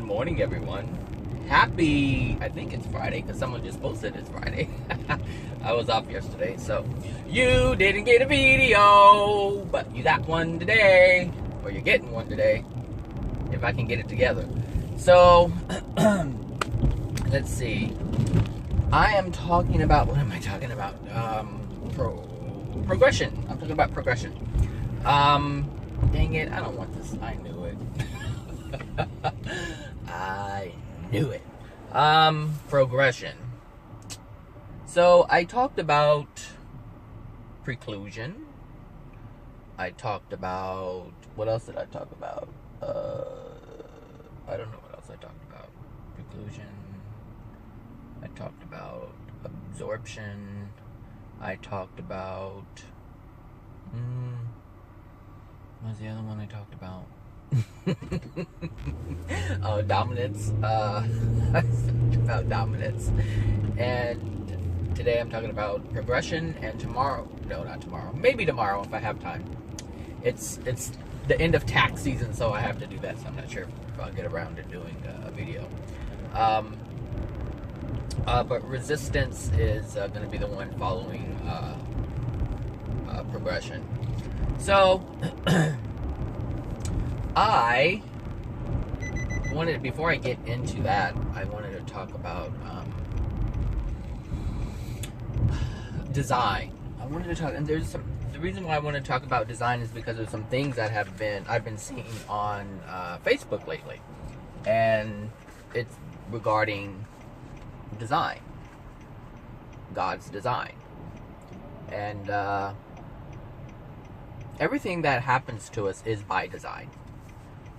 morning, everyone. Happy, I think it's Friday, because someone just posted it's Friday. I was off yesterday, so you didn't get a video, but you got one today, or you're getting one today, if I can get it together. So, let's see. I am talking about, what am I talking about? Progression. I'm talking about progression. Dang it, I don't want this. I knew it. I knew it. Progression. So I talked about preclusion. I talked about, what else did I talk about? I don't know what else I talked about. Preclusion. I talked about absorption. I talked about, what was the other one I talked about? Dominance. I talked about dominance. And today I'm talking about progression, and tomorrow, no, not tomorrow, maybe tomorrow if I have time. It's the end of tax season, so I have to do that, so I'm not sure if I'll get around to doing a video. But resistance is going to be the one following progression. So, I wanted, before I get into that, I wanted to talk about design. I wanted to talk, and the reason why I want to talk about design is because of some things that I've been seeing on Facebook lately, and it's regarding design, God's design, and everything that happens to us is by design.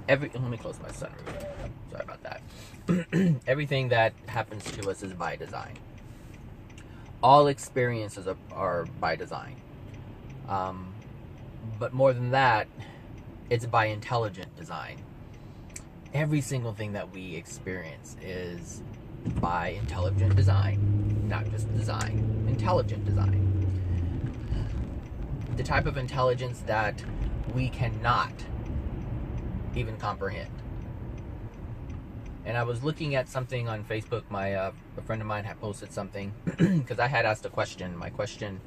Let me close my sunroof. Sorry about that. Everything that happens to us is by design. All experiences are by design. But more than that, it's by intelligent design. Every single thing that we experience is by intelligent design. Not just design, intelligent design. The type of intelligence that we cannot even comprehend. And I was looking at something on Facebook. A friend of mine had posted something because I had asked a question. My question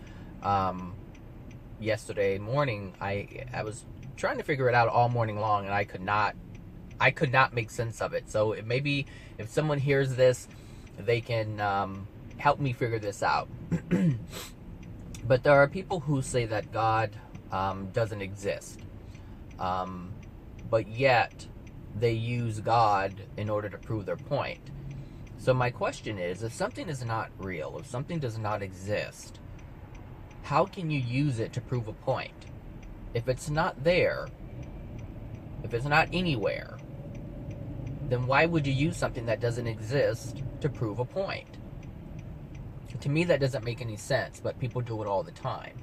yesterday morning, I was trying to figure it out all morning long, and I could not make sense of it. So maybe if someone hears this, they can help me figure this out. But there are people who say that God doesn't exist, but yet they use God in order to prove their point. So my question is, if something is not real, if something does not exist, how can you use it to prove a point? If it's not there, if it's not anywhere, then why would you use something that doesn't exist to prove a point? To me, that doesn't make any sense, but people do it all the time.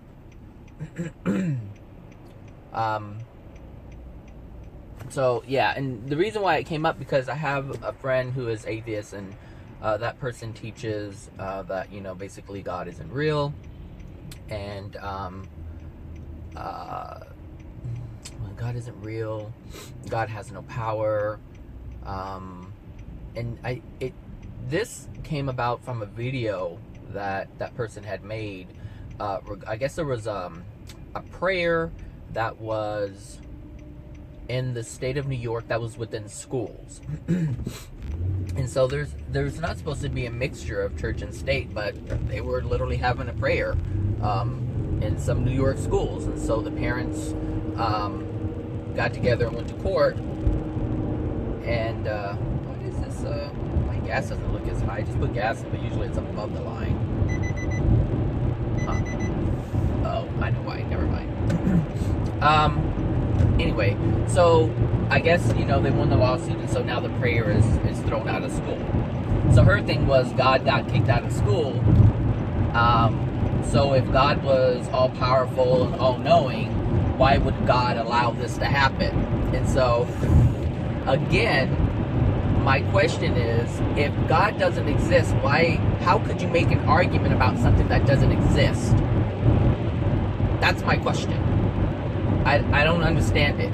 So, yeah, and the reason why it came up, because I have a friend who is atheist, and that person teaches that, basically God isn't real, and God isn't real, God has no power, and this came about from a video that person had made. I guess there was a prayer that was in the state of New York that was within schools. And so there's not supposed to be a mixture of church and state, but they were literally having a prayer in some New York schools. And so the parents got together and went to court. And what is this? My gas doesn't look as high. I just put gas in, but usually it's above the line. Oh, I know why. Never mind. Anyway, so I guess, they won the lawsuit, and so now the prayer is thrown out of school. So her thing was God got kicked out of school. So if God was all-powerful and all-knowing, why would God allow this to happen? And so, again, my question is, if God doesn't exist, how could you make an argument about something that doesn't exist? That's my question. I don't understand it.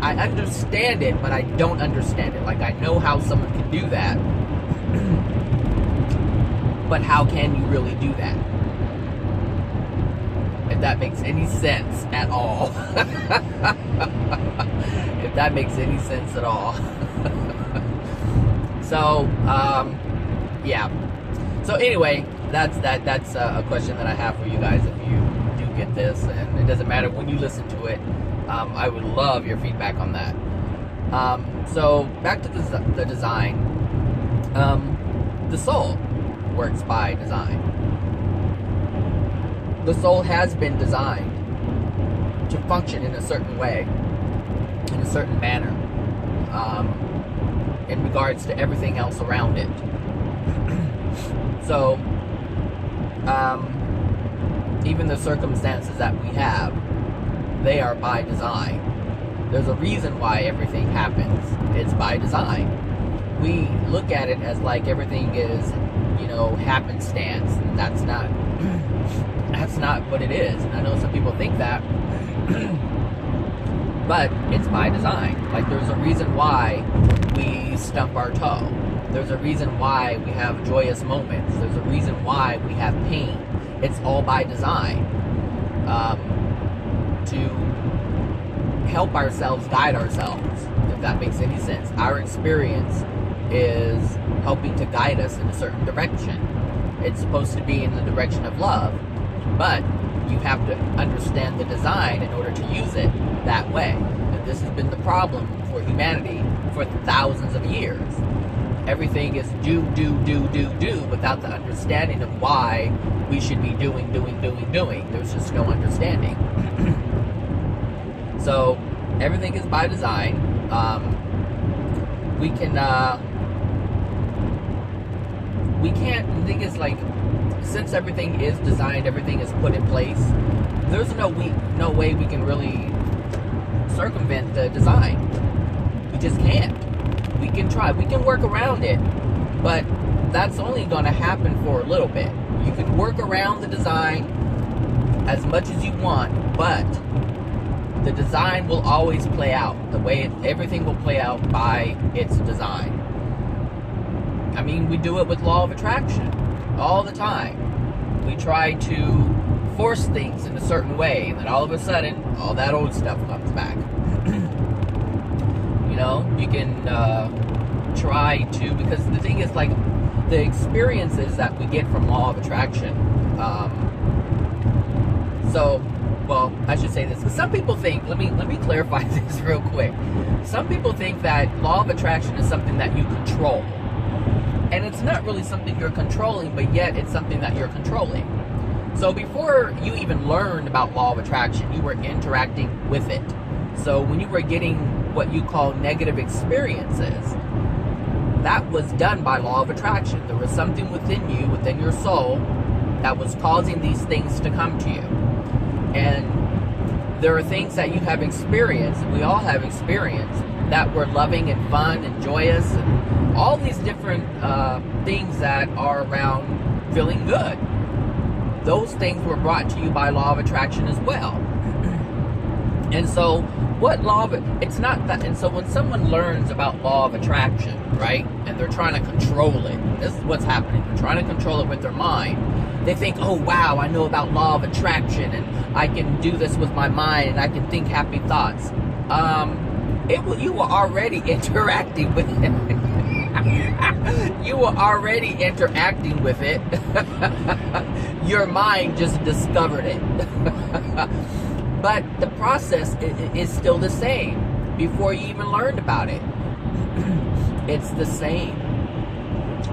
I understand it, but I don't understand it. Like, I know how someone can do that, but how can you really do that? If that makes any sense at all. If that makes any sense at all. So, yeah. So anyway, that's a question that I have for you guys. If you do get this, and it doesn't matter when you listen to it, I would love your feedback on that. So back to the design. The soul works by design. The soul has been designed to function in a certain way, in a certain manner, in regards to everything else around it. So, even the circumstances that we have, they are by design. There's a reason why everything happens. It's by design. We look at it as like everything is, happenstance, and that's not what it is. And I know some people think that, but it's by design. Like, there's a reason why we stump our toe. There's a reason why we have joyous moments. There's a reason why we have pain. It's all by design, to help ourselves guide ourselves, if that makes any sense. Our experience is helping to guide us in a certain direction. It's supposed to be in the direction of love, but you have to understand the design in order to use it that way. And this has been the problem for humanity for thousands of years. Everything is do without the understanding of why we should be doing. There's just no understanding. So everything is by design. We can't, the thing is, like, since everything is designed, everything is put in place, there's no way we can really circumvent the design. We just can't. We can try. We can work around it, but that's only going to happen for a little bit. You can work around the design as much as you want, but the design will always play out. The way everything will play out by its design. I mean, we do it with law of attraction all the time. We try to force things in a certain way, and then all of a sudden, all that old stuff comes back. You can try to, because the thing is, like, the experiences that we get from law of attraction, well, I should say this, because some people think, let me clarify this real quick. Some people think that law of attraction is something that you control. And it's not really something you're controlling, but yet it's something that you're controlling. So before you even learned about law of attraction, you were interacting with it. So when you were getting what you call negative experiences, that was done by law of attraction. There was something within you, within your soul, that was causing these things to come to you. And there are things that you have experienced, and we all have experienced, that were loving and fun and joyous, and all these different things that are around feeling good. Those things were brought to you by law of attraction as well. And so, it's not that, and so when someone learns about law of attraction, right, and they're trying to control it, this is what's happening, they're trying to control it with their mind. They think, oh wow, I know about law of attraction, and I can do this with my mind, and I can think happy thoughts. You were already interacting with it. You were already interacting with it. Your mind just discovered it. But the process is still the same before you even learned about it. It's the same.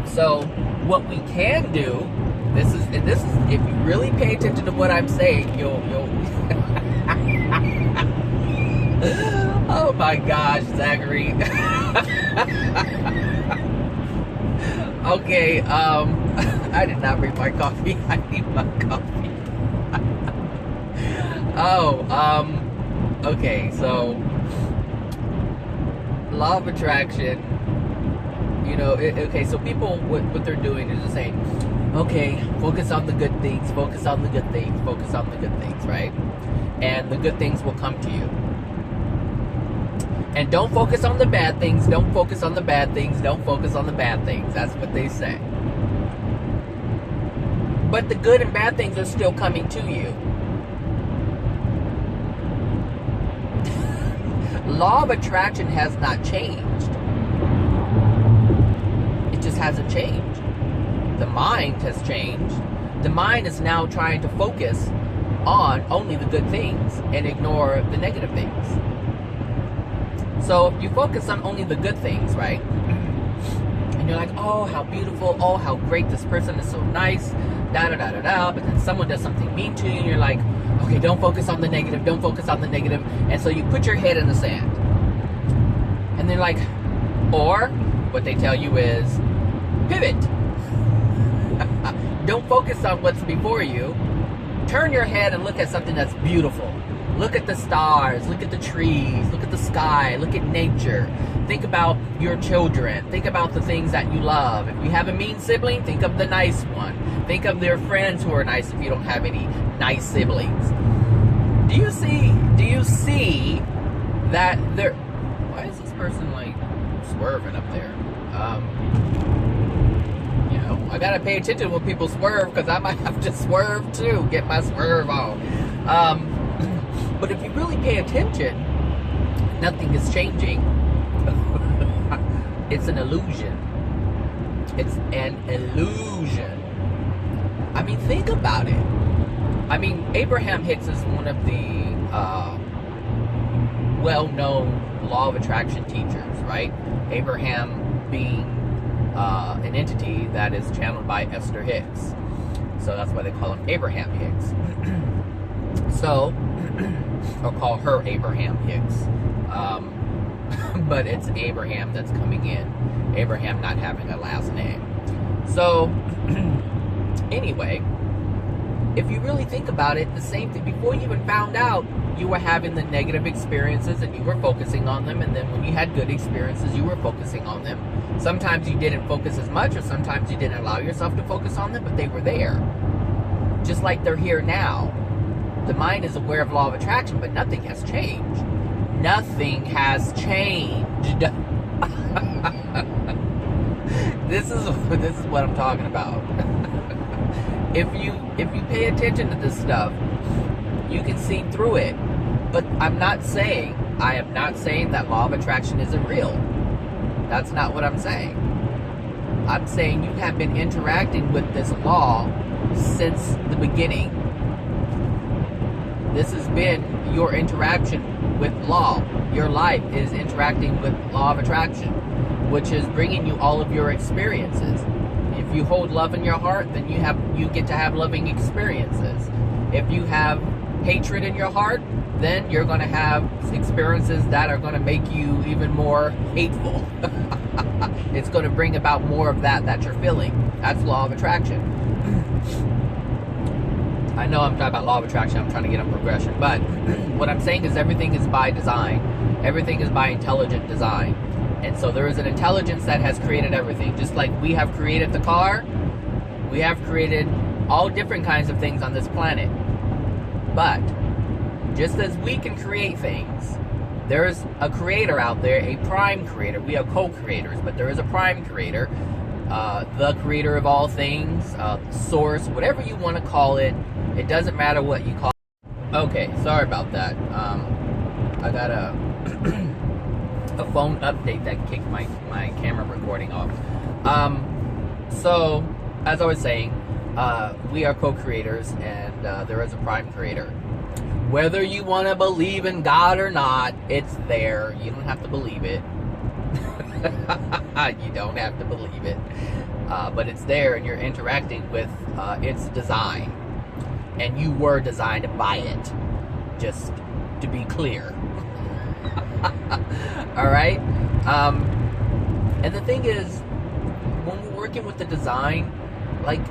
So what we can do, this is if you really pay attention to what I'm saying, you'll oh my gosh, Zachary. Okay, I did not bring my coffee. I need my coffee. Okay, so law of attraction, okay, so people, what they're doing is just saying, okay, focus on the good things, focus on the good things, focus on the good things, right? And the good things will come to you. And don't focus on the bad things, don't focus on the bad things, don't focus on the bad things. That's what they say. But the good and bad things are still coming to you. Law of attraction has not changed. It just hasn't changed. The mind has changed. The mind is now trying to focus on only the good things and ignore the negative things. So if you focus on only the good things, right? And you're like, oh, how beautiful, oh, how great, this person is so nice, da-da-da-da-da, but then someone does something mean to you, and you're like, okay, don't focus on the negative, don't focus on the negative, and so you put your head in the sand. And they're like, or what they tell you is, pivot. Don't focus on what's before you. Turn your head and look at something that's beautiful. Look at the stars, look at the trees, look at the sky, look at nature. Think about your children. Think about the things that you love. If you have a mean sibling, think of the nice one. Think of their friends who are nice if you don't have any nice siblings. Do you see that there... Why is this person like swerving up there? You know, I gotta pay attention when people swerve because I might have to swerve too, get my swerve on. But if you really pay attention, nothing is changing. It's an illusion. It's an illusion. I mean, think about it. I mean, Abraham Hicks is one of the well-known law of attraction teachers, right? Abraham being an entity that is channeled by Esther Hicks. So that's why they call him Abraham Hicks. So, or call her Abraham Hicks. But it's Abraham that's coming in. Abraham not having a last name. So, anyway, if you really think about it, the same thing. Before you even found out, you were having the negative experiences and you were focusing on them. And then when you had good experiences, you were focusing on them. Sometimes you didn't focus as much, or sometimes you didn't allow yourself to focus on them, but they were there. Just like they're here now. The mind is aware of law of attraction, but nothing has changed. Nothing has changed. This is what I'm talking about. If you pay attention to this stuff, you can see through it. But I am not saying that law of attraction isn't real. That's not what I'm saying. I'm saying you have been interacting with this law since the beginning. This has been your interaction with law. Your life is interacting with law of attraction, which is bringing you all of your experiences. If you hold love in your heart, then you get to have loving experiences. If you have hatred in your heart, then you're going to have experiences that are going to make you even more hateful. It's going to bring about more of that you're feeling. That's law of attraction. I know I'm talking about law of attraction, I'm trying to get on progression, but what I'm saying is everything is by design. Everything is by intelligent design. And so there is an intelligence that has created everything. Just like we have created the car, we have created all different kinds of things on this planet. But just as we can create things, there's a creator out there, a prime creator. We are co-creators, but there is a prime creator, the creator of all things, source, whatever you want to call it. It doesn't matter what you call it. Okay, sorry about that. I got a phone update that kicked my camera recording off. So, as I was saying, we are co-creators, and there is a prime creator. Whether you want to believe in God or not, it's there. You don't have to believe it. You don't have to believe it. But it's there, and you're interacting with its design. And you were designed by it. Just to be clear. Alright? And the thing is, when we're working with the design, like,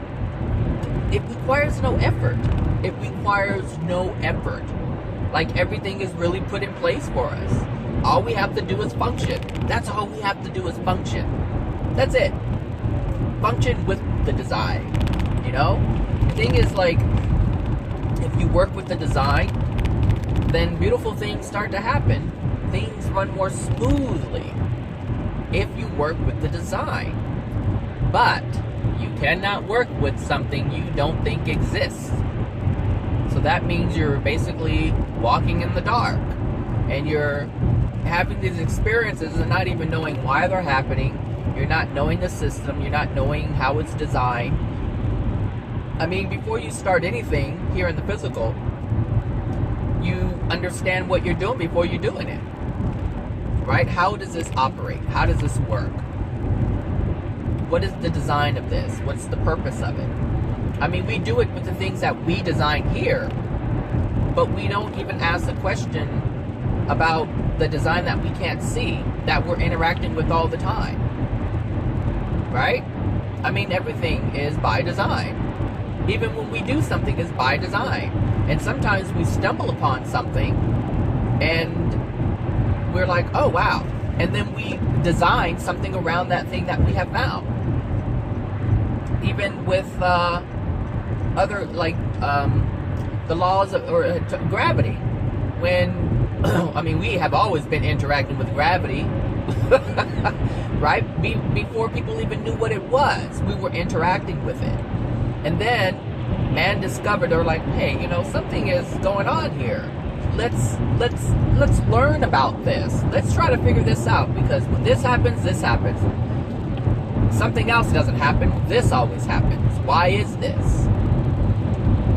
it requires no effort. It requires no effort. Like, everything is really put in place for us. All we have to do is function. That's all we have to do is function. That's it. Function with the design. You know? The thing is, like, if you work with the design, then beautiful things start to happen. things run more smoothly if you work with the design. But you cannot work with something you don't think exists. So that means you're basically walking in the dark, and you're having these experiences and not even knowing why they're happening. You're not knowing the system. You're not knowing how it's designed. I mean, before you start anything here in the physical, you understand what you're doing before you're doing it. Right? How does this operate? How does this work? What is the design of this? What's the purpose of it? I mean, we do it with the things that we design here, but we don't even ask the question about the design that we can't see, that we're interacting with all the time. Right? I mean, everything is by design. Even when we do something, it's by design. And sometimes we stumble upon something and we're like, oh wow. And then we design something around that thing that we have found. Even with other, like, the laws of gravity. When, I mean, we have always been interacting with gravity, right? Before people even knew what it was, we were interacting with it. And then man discovered, or like, hey, you know, something is going on here. Let's learn about this. Let's try to figure this out, because when this happens, this happens. Something else doesn't happen, this always happens. Why is this?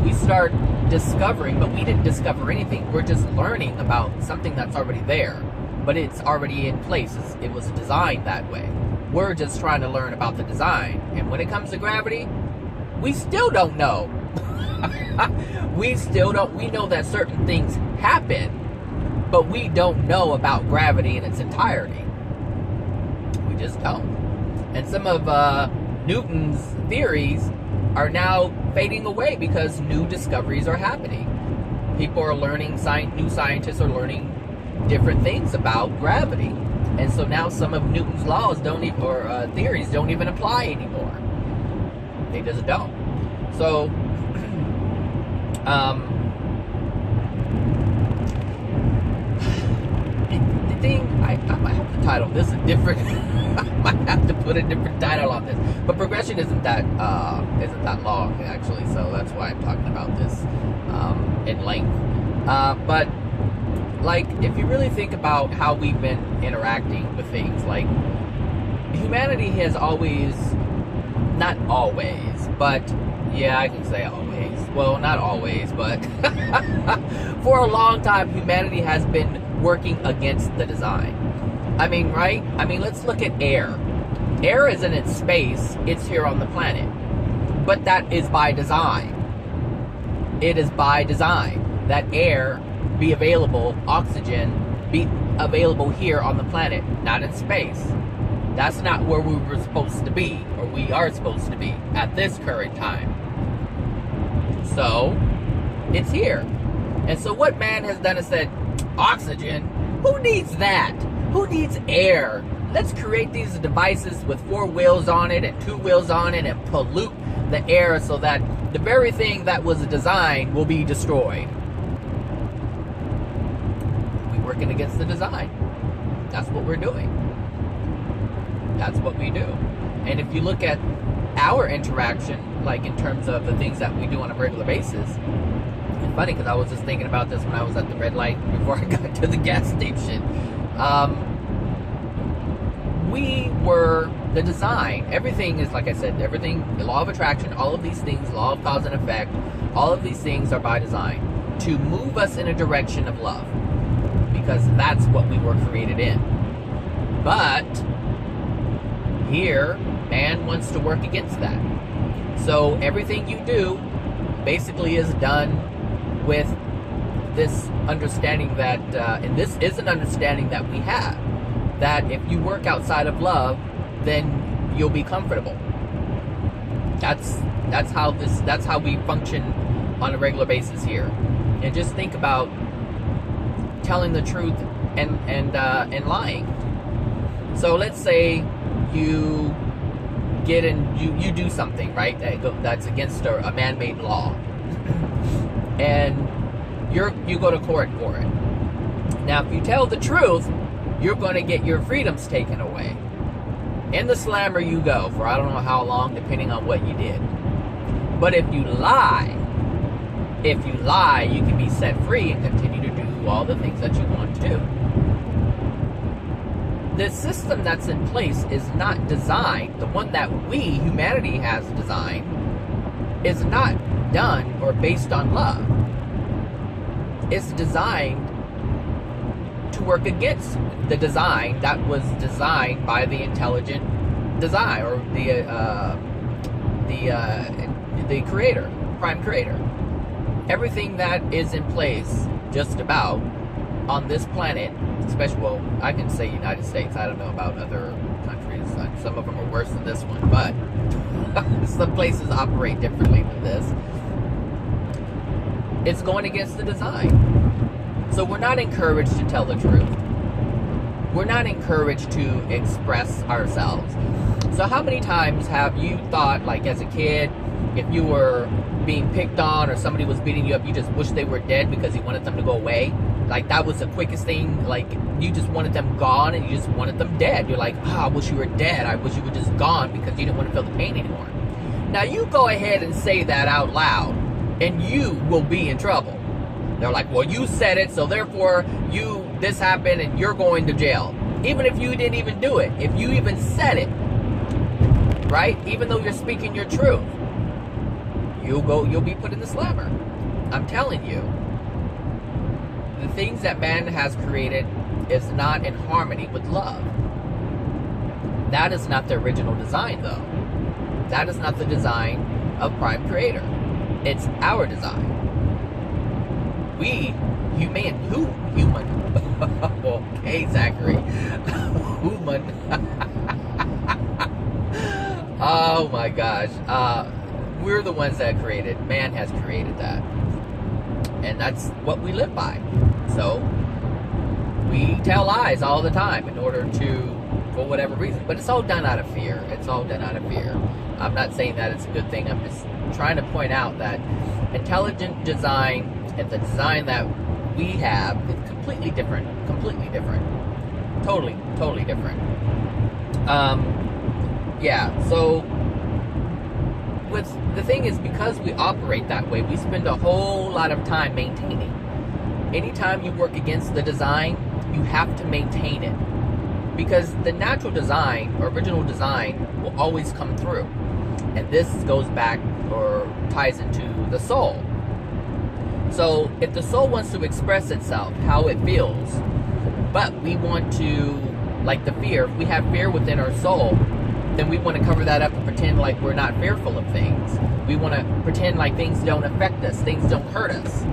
We start discovering, but we didn't discover anything. We're just learning about something that's already there, but it's already in place. It was designed that way. We're just trying to learn about the design. And when it comes to gravity, we still don't know. We know that certain things happen, but we don't know about gravity in its entirety. We just don't. And some of Newton's theories are now fading away because new discoveries are happening. People are learning, new scientists are learning different things about gravity. And so now some of Newton's laws theories don't even apply anymore. They just don't. So, the thing, I might have to title this a different, I might have to put a different title on this. But progression isn't that long, actually, so that's why I'm talking about this in length. But, like, if you really think about how we've been interacting with things, like, humanity has always, not always, but, yeah, I can say always. Well, not always, but for a long time, humanity has been working against the design. I mean, right? I mean, let's look at air. Air isn't in space, it's here on the planet. But that is by design. It is by design that air be available, oxygen be available here on the planet, not in space. That's not where we were supposed to be, or we are supposed to be at this current time. So, it's here. And so what man has done is said, oxygen? Who needs that? Who needs air? Let's create these devices with 4 wheels on it and 2 wheels on it and pollute the air so that the very thing that was designed will be destroyed. We're working against the design. That's what we're doing. That's what we do. And if you look at our interaction, like in terms of the things that we do on a regular basis, it's funny because I was just thinking about this when I was at the red light before I got to the gas station. We were the design. Everything is, like I said, everything, the law of attraction, all of these things, law of cause and effect, all of these things are by design to move us in a direction of love, because that's what we were created in. But here, man wants to work against that. So everything you do basically is done with this understanding that, and this is an understanding that we have, that if you work outside of love, then you'll be comfortable. That's how we function on a regular basis here. And just think about telling the truth and lying. So let's say you get in, you do something, right, that's against a man-made law, and you go to court for it, Now, if you tell the truth, you're going to get your freedoms taken away. In the slammer you go for I don't know how long, depending on what you did. But if you lie, you can be set free and continue to do all the things that you want to do. The system that's in place is not designed, the one that we, humanity, has designed, is not done or based on love. It's designed to work against the design that was designed by the intelligent design, or the creator, prime creator. Everything that is in place, just about, on this planet, especially, well, I can say United States, I don't know about other countries, some of them are worse than this one, but some places operate differently than this. It's going against the design. So we're not encouraged to tell the truth. We're not encouraged to express ourselves. So how many times have you thought, like as a kid, if you were being picked on or somebody was beating you up, you just wish they were dead because you wanted them to go away? Like that was the quickest thing. Like you just wanted them gone and you just wanted them dead. You're like, I wish you were dead. I wish you were just gone because you didn't want to feel the pain anymore. Now you go ahead and say that out loud and you will be in trouble. They're like, well, you said it, so therefore this happened and you're going to jail. Even if you didn't even do it, if you even said it, right? Even though you're speaking your truth, you'll be put in the slammer. I'm telling you. The things that man has created is not in harmony with love. That is not the original design, though. That is not the design of Prime Creator. It's our design. We, human. Okay, Zachary. Human. Oh my gosh. We're the ones that created. Man has created that. And that's what we live by. So, we tell lies all the time in order to, for whatever reason. But it's all done out of fear. It's all done out of fear. I'm not saying that it's a good thing. I'm just trying to point out that intelligent design and the design that we have is completely different. Completely different. Totally different. Yeah, so with the thing is, because we operate that way, we spend a whole lot of time maintaining. Anytime you work against the design, you have to maintain it. Because the natural design, or original design, will always come through. And this goes back, or ties into the soul. So, if the soul wants to express itself, how it feels, but we want to, like the fear, if we have fear within our soul, then we want to cover that up and pretend like we're not fearful of things. We want to pretend like things don't affect us, things don't hurt us.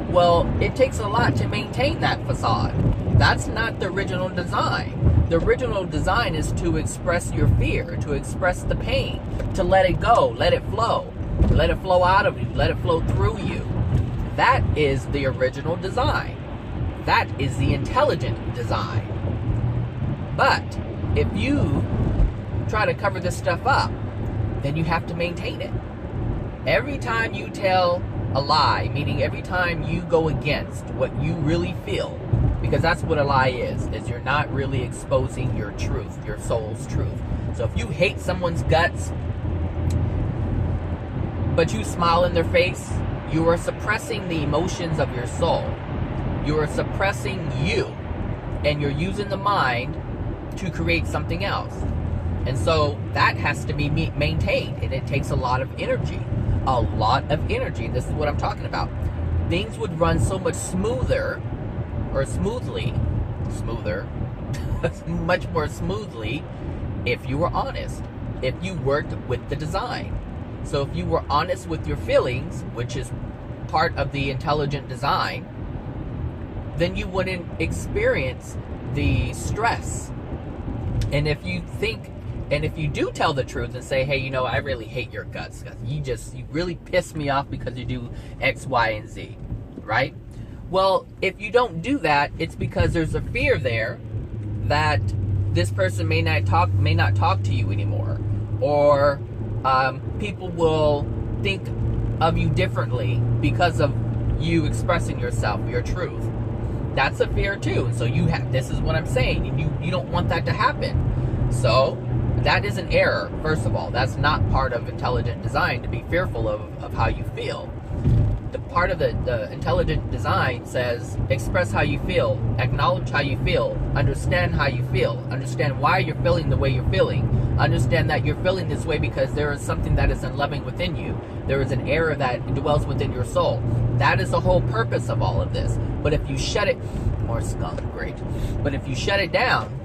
Well, it takes a lot to maintain that facade. That's not the original design. The original design is to express your fear, to express the pain, to let it go, let it flow out of you, let it flow through you. That is the original design. That is the intelligent design. But if you try to cover this stuff up, then you have to maintain it. Every time you tell a lie, meaning every time you go against what you really feel, because that's what a lie is you're not really exposing your truth, your soul's truth. So if you hate someone's guts, but you smile in their face, you are suppressing the emotions of your soul. You are suppressing you, and you're using the mind to create something else. And so that has to be maintained, and it takes a lot of energy. A lot of energy. This is what I'm talking about. Things would run so much smoother, much more smoothly, if you were honest, if you worked with the design. So if you were honest with your feelings, which is part of the intelligent design, then you wouldn't experience the stress. And if you do tell the truth and say, hey, I really hate your guts, you really piss me off because you do X, Y, and Z, right? Well, if you don't do that, it's because there's a fear there that this person may not talk to you anymore, or people will think of you differently because of you expressing yourself, your truth. that's a fear too. And so this is what I'm saying, and you don't want that to happen. So that is an error. First of all, that's not part of intelligent design, to be fearful of how you feel. The part of the intelligent design says express how you feel, acknowledge how you feel, understand how you feel, understand why you're feeling the way you're feeling, understand that you're feeling this way because there is something that is unloving within you. There is an error that dwells within your soul. That is the whole purpose of all of this. But if you shut it, more skunk, great. But if you shut it down,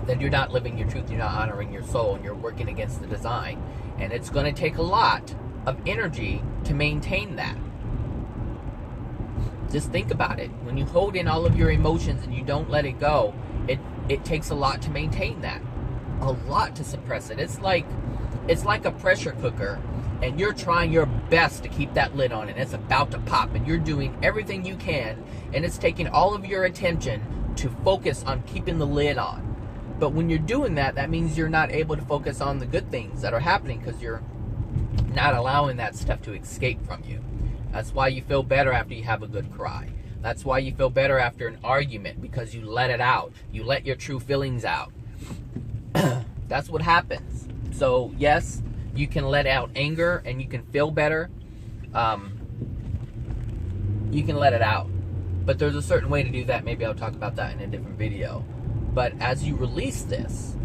then you're not living your truth, you're not honoring your soul, and you're working against the design. And it's going to take a lot of energy to maintain that. Just think about it. When you hold in all of your emotions and you don't let it go, it takes a lot to maintain that. A lot to suppress it. It's like a pressure cooker, and you're trying your best to keep that lid on, and it's about to pop, and you're doing everything you can, and it's taking all of your attention to focus on keeping the lid on. But when you're doing that, that means you're not able to focus on the good things that are happening, because you're not allowing that stuff to escape from you. That's why you feel better after you have a good cry. That's why you feel better after an argument, because you let it out. You let your true feelings out. That's what happens. So yes, you can let out anger and you can feel better. You can let it out. But there's a certain way to do that. Maybe I'll talk about that in a different video. But as you release this,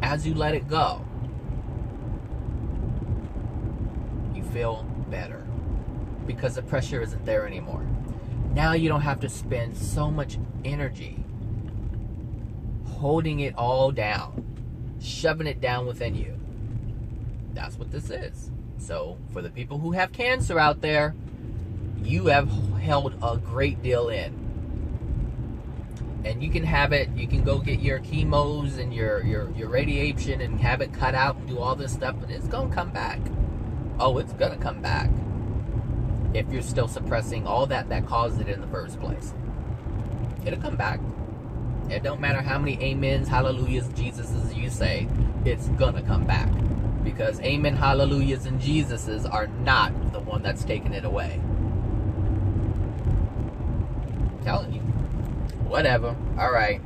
as you let it go, you feel better, because the pressure isn't there anymore. Now you don't have to spend so much energy holding it all down, shoving it down within you. That's what this is. So for the people who have cancer out there, you have held a great deal in. And you can have it, you can go get your chemos and your radiation and have it cut out and do all this stuff, but it's gonna come back. Oh, it's gonna come back. If you're still suppressing all that caused it in the first place. It'll come back. It don't matter how many amens, hallelujahs, Jesuses you say, it's gonna come back. Because amen, hallelujahs, and Jesuses are not the one that's taking it away. I'm telling you. Whatever. Alright.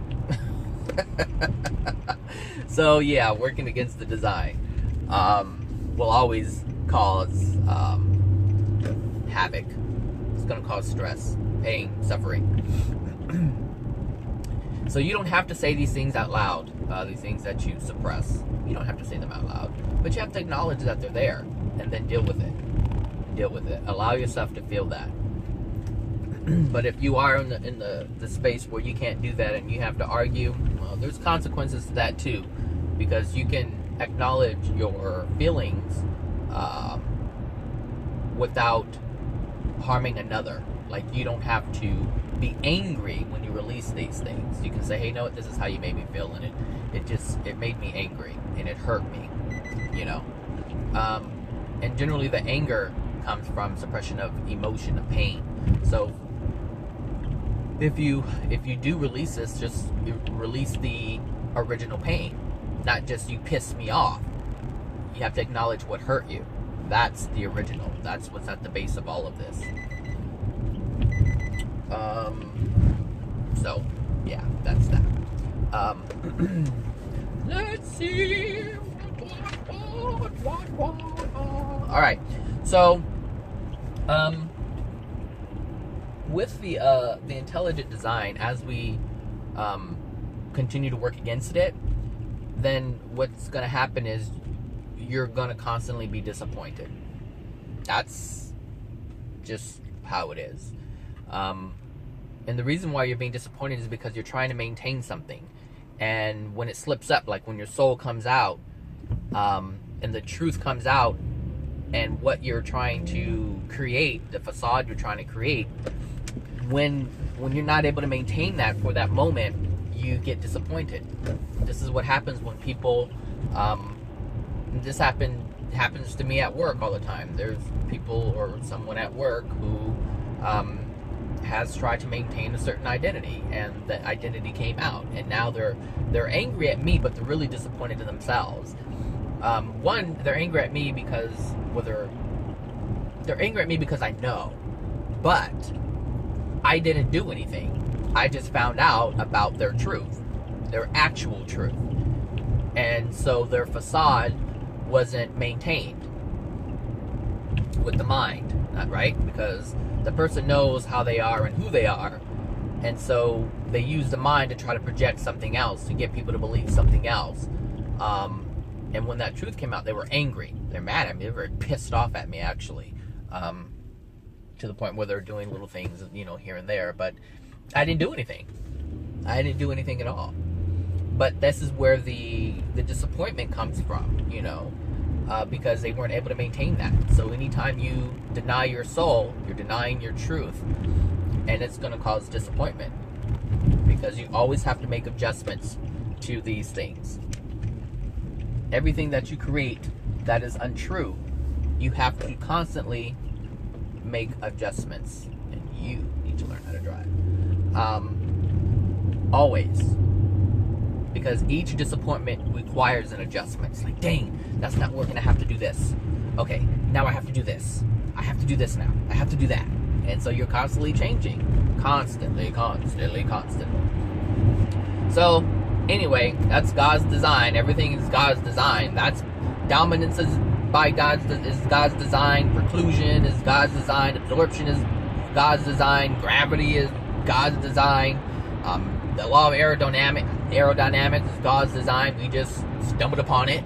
So yeah, working against the design will always cause havoc. It's going to cause stress, pain, suffering. So you don't have to say these things out loud, these things that you suppress. You don't have to say them out loud, but you have to acknowledge that they're there, and then deal with it. Deal with it. Allow yourself to feel that. But if you are in the space where you can't do that and you have to argue, well, there's consequences to that too, because you can acknowledge your feelings without harming another. Like, you don't have to be angry when you release these things. You can say, hey, no, this is how you made me feel, and it made me angry and it hurt me, you know. And generally the anger comes from suppression of emotion, of pain. So if you do release this, just release the original pain, not just you pissed me off. You have to acknowledge what hurt you. That's the original. That's what's at the base of all of this. So yeah, that's that. Let's see. All right. So with the intelligent design, as we continue to work against it, then what's going to happen is you're going to constantly be disappointed. That's just how it is. And the reason why you're being disappointed is because you're trying to maintain something. And when it slips up, like when your soul comes out, and the truth comes out, and what you're trying to create, the facade you're trying to create, when you're not able to maintain that for that moment, you get disappointed. This is what happens when people, this happens to me at work all the time. There's people or someone at work who has tried to maintain a certain identity, and the identity came out, and now they're angry at me, but they're really disappointed in themselves. One, they're angry at me because, they're angry at me because I know, but I didn't do anything. I just found out about their truth, their actual truth. And so their facade wasn't maintained with the mind, right? Because the person knows how they are and who they are. And so they use the mind to try to project something else, to get people to believe something else. And when that truth came out, they were angry. They're mad at me. They're very pissed off at me, actually. To the point where they're doing little things, here and there. But I didn't do anything. I didn't do anything at all. But this is where the disappointment comes from, because they weren't able to maintain that. So anytime you deny your soul, you're denying your truth. And it's going to cause disappointment. Because you always have to make adjustments to these things. Everything that you create that is untrue, you have to constantly make adjustments. And you need to learn how to drive. Always. Because each disappointment requires an adjustment. It's like, dang, that's not working. I have to do this. Okay, now I have to do this. I have to do this now. I have to do that. And so you're constantly changing. Constantly. So, anyway, that's God's design. Everything is God's design. That's dominance is God's design. Preclusion is God's design. Absorption is God's design. Gravity is God's design. The law of aerodynamics is God's design. We just stumbled upon it.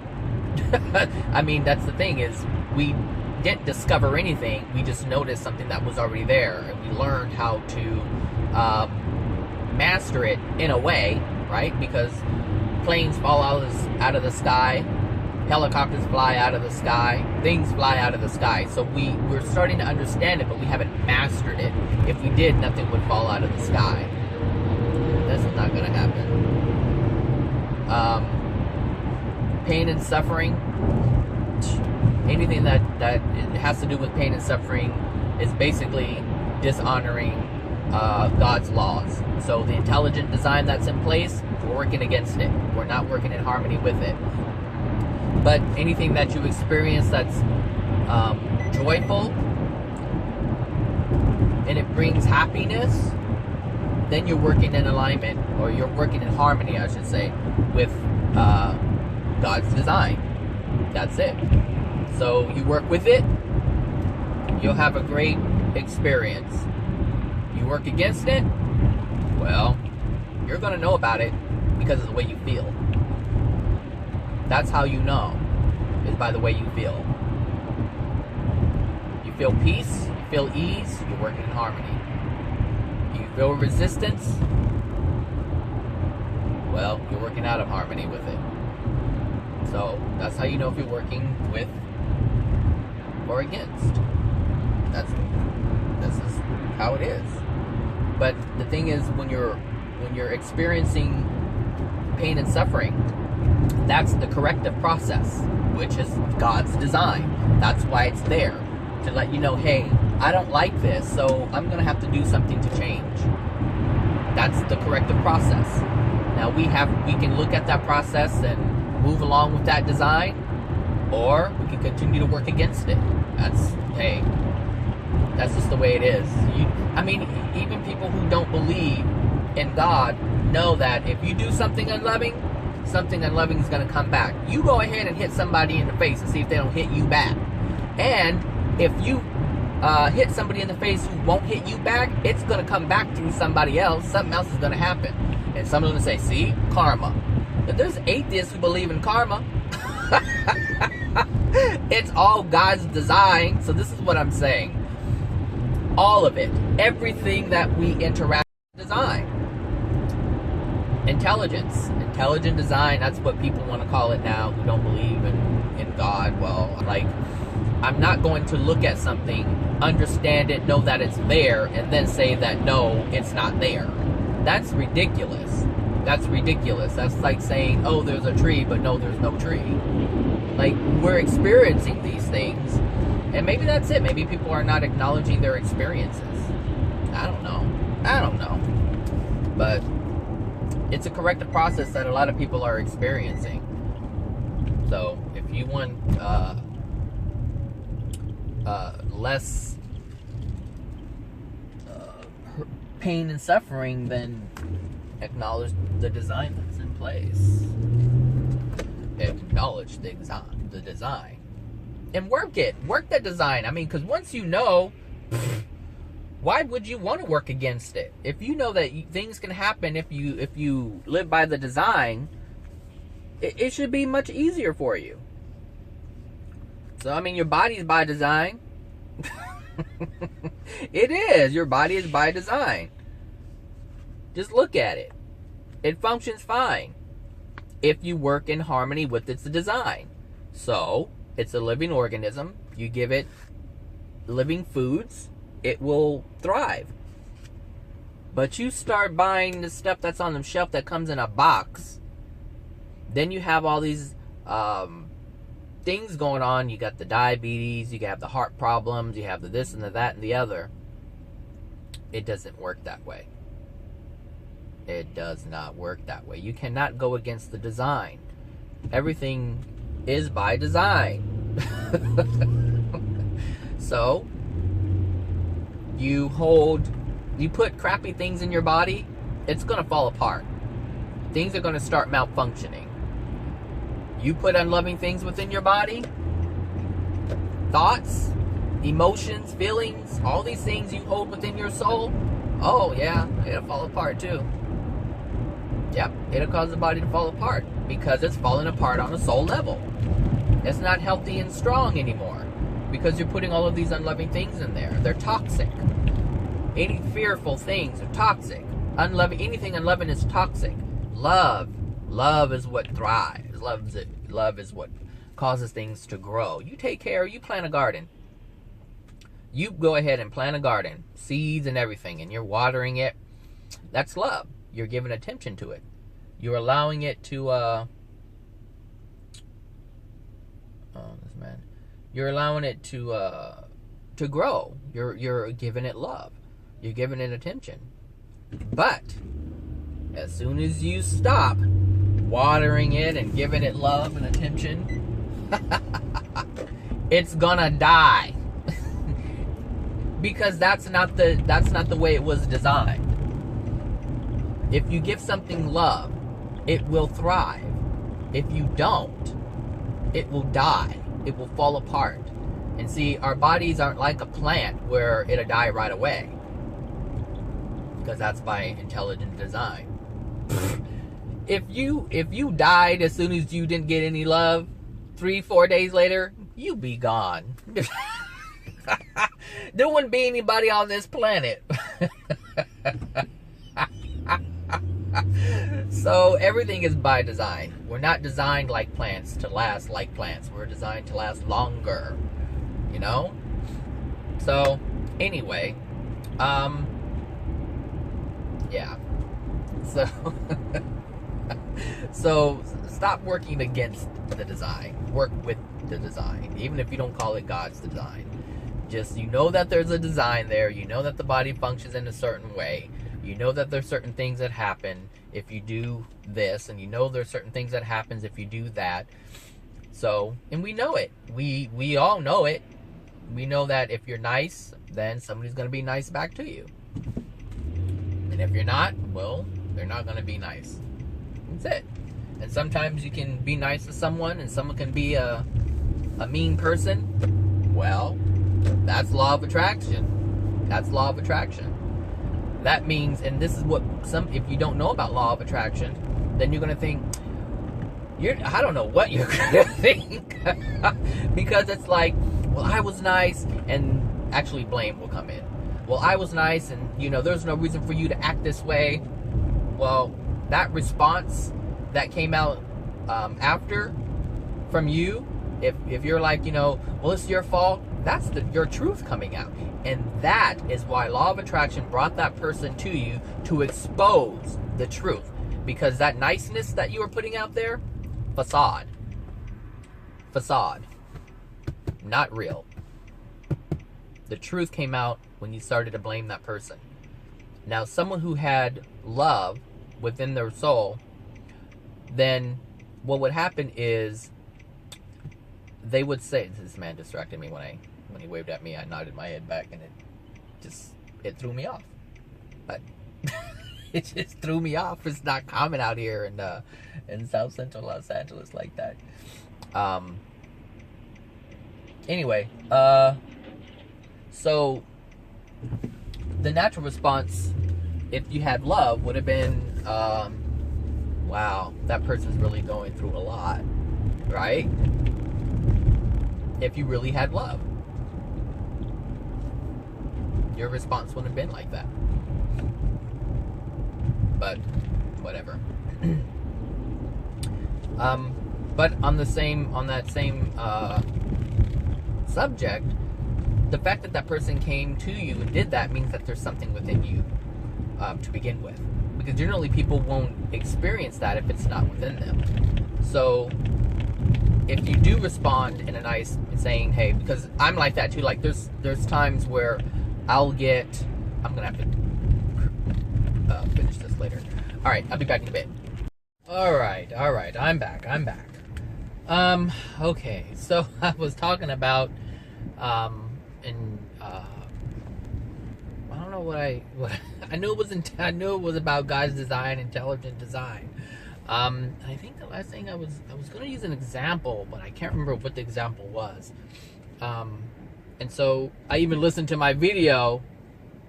I mean, that's the thing, is we didn't discover anything. We just noticed something that was already there, and we learned how to master it in a way, right? Because planes fall out of the sky, helicopters fly out of the sky, things fly out of the sky. So we're starting to understand it, but we haven't mastered it. If we did, nothing would fall out of the sky. This is not going to happen. Pain and suffering. Anything that has to do with pain and suffering is basically dishonoring God's laws. So the intelligent design that's in place, we're working against it. We're not working in harmony with it. But anything that you experience that's joyful and it brings happiness, then you're working in alignment, or you're working in harmony, I should say, with God's design. That's it. So you work with it, you'll have a great experience. You work against it, well, you're going to know about it because of the way you feel. That's how you know, is by the way you feel. You feel peace, you feel ease, you're working in harmony. You feel resistance, well, you're working out of harmony with it. So that's how you know if you're working with or against. This is how it is. But the thing is, when you're experiencing pain and suffering, that's the corrective process, which is God's design. That's why it's there, to let you know, hey, I don't like this, so I'm going to have to do something to change. That's the corrective process. Now we can look at that process and move along with that design, or we can continue to work against it. That's just the way it is. Even people who don't believe in God know that if you do something unloving is going to come back. You go ahead and hit somebody in the face and see if they don't hit you back. And if you hit somebody in the face who won't hit you back, it's going to come back through somebody else. Something else is going to happen. And someone's going to say, see, karma. But there's atheists who believe in karma. It's all God's design. So this is what I'm saying. All of it. Everything that we interact with design. Intelligence. Intelligent design. That's what people want to call it now, who don't believe in God. Well, I'm not going to look at something, understand it, know that it's there, and then say that, no, it's not there. That's ridiculous. That's ridiculous. That's like saying, oh, there's a tree, but no, there's no tree. We're experiencing these things, and maybe that's it. Maybe people are not acknowledging their experiences. I don't know. But it's a corrective process that a lot of people are experiencing. So if you want less pain and suffering, then acknowledge the design that's in place. Acknowledge the design. And work it. Work the design. I mean, because once you know, why would you want to work against it? If you know that things can happen if you live by the design, it should be much easier for you. So, I mean, your body's by design. It is. Your body is by design. Just look at it. It functions fine if you work in harmony with its design. So, it's a living organism. You give it living foods, it will thrive. But you start buying the stuff that's on the shelf that comes in a box, then you have all these things going on. You got the diabetes, you have the heart problems, you have the this and the that and the other. It doesn't work that way. It does not work that way. You cannot go against the design. Everything is by design. So, you put crappy things in your body, it's going to fall apart. Things are going to start malfunctioning. You put unloving things within your body, thoughts, emotions, feelings, all these things you hold within your soul, oh yeah, it'll fall apart too. Yep, it'll cause the body to fall apart because it's falling apart on a soul level. It's not healthy and strong anymore because you're putting all of these unloving things in there. They're toxic. Any fearful things are toxic. Anything unloving is toxic. Love is what thrives. Love is what causes things to grow. You take care, you plant a garden. You go ahead and plant a garden, seeds and everything, and you're watering it. That's love. You're giving attention to it. You're allowing it to you're allowing it to grow. You're giving it love. You're giving it attention. But as soon as you stop watering it and giving it love and attention, it's gonna die. Because that's not the way it was designed. If you give something love, it will thrive. If you don't, it will die. It will fall apart. And see, our bodies aren't like a plant where it'll die right away. Because that's by intelligent design. If you died as soon as you didn't get any love, 3-4 days later, you'd be gone. There wouldn't be anybody on this planet. So everything is by design. We're not designed like plants to last like plants. We're designed to last longer. You know? So, anyway. Yeah. So stop working against the design. Work with the design. Even if you don't call it God's design. Just, you know that there's a design there. You know that the body functions in a certain way. You know that there's certain things that happen if you do this. And you know there's certain things that happens if you do that. So, and we know it. We all know it. We know that if you're nice, then somebody's going to be nice back to you. And if you're not, well, they're not going to be nice. That's it. And sometimes you can be nice to someone and someone can be a mean person. Well, that's law of attraction. That's law of attraction. That means, and this is what if you don't know about law of attraction, then you're going to think, I don't know what you're going to think. Because it's like, well, I was nice, and actually blame will come in. Well, I was nice, and, there's no reason for you to act this way. Well, that response that came out after from you, if you're like, well, it's your fault, that's your truth coming out. And that is why law of attraction brought that person to you to expose the truth. Because that niceness that you were putting out there, facade. Not real. The truth came out when you started to blame that person. Now, someone who had love within their soul, then what would happen is they would say, this man distracted me when he waved at me. I nodded my head back and it threw me off. But It just threw me off. It's not common out here in South Central Los Angeles like that. Anyway, so the natural response, if you had love, would have been, wow, that person's really going through a lot, right? If you really had love, your response wouldn't have been like that. But whatever. But on that same subject, the fact that that person came to you and did that means that there's something within you to begin with. Because generally people won't experience that if it's not within them. So if you do respond in a nice saying, hey, because I'm like that too. Like there's times where I'm gonna have to finish this later. All right, I'll be back in a bit. All right, I'm back. Okay, so I was talking about, I don't know what I knew it was about God's design, intelligent design. I think the last thing I was going to use an example, but I can't remember what the example was. And so I even listened to my video,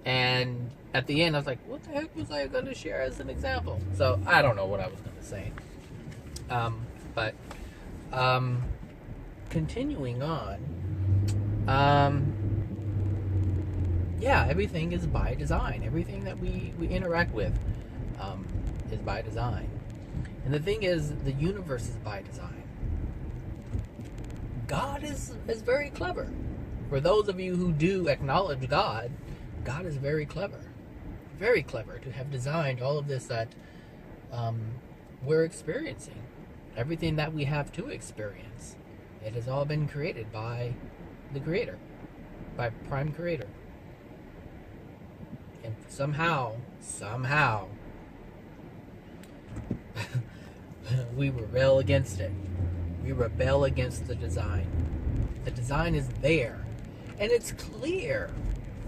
and at the end I was like, what the heck was I going to share as an example? So I don't know what I was going to say. But continuing on, yeah, everything is by design. Everything that we interact with is by design. And the thing is, the universe is by design. God is very clever. For those of you who do acknowledge God, God is very clever. Very clever to have designed all of this that we're experiencing. Everything that we have to experience. It has all been created by the Creator. By Prime Creator. And somehow, we rebel against it. We rebel against the design. The design is there. And it's clear.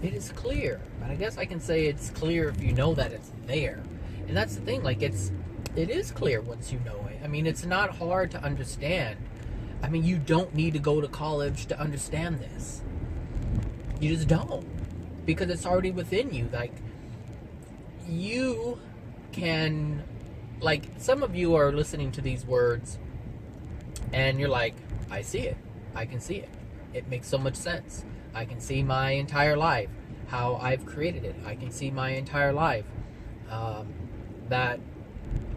It is clear. But I guess I can say it's clear if you know that it's there. And that's the thing, like it is clear once you know it. I mean, it's not hard to understand. I mean, you don't need to go to college to understand this. You just don't. Because it's already within you. Like, you can, like, some of you are listening to these words and you're like, I see it. I can see it. It makes so much sense. I can see my entire life, how I've created it. I can see my entire life that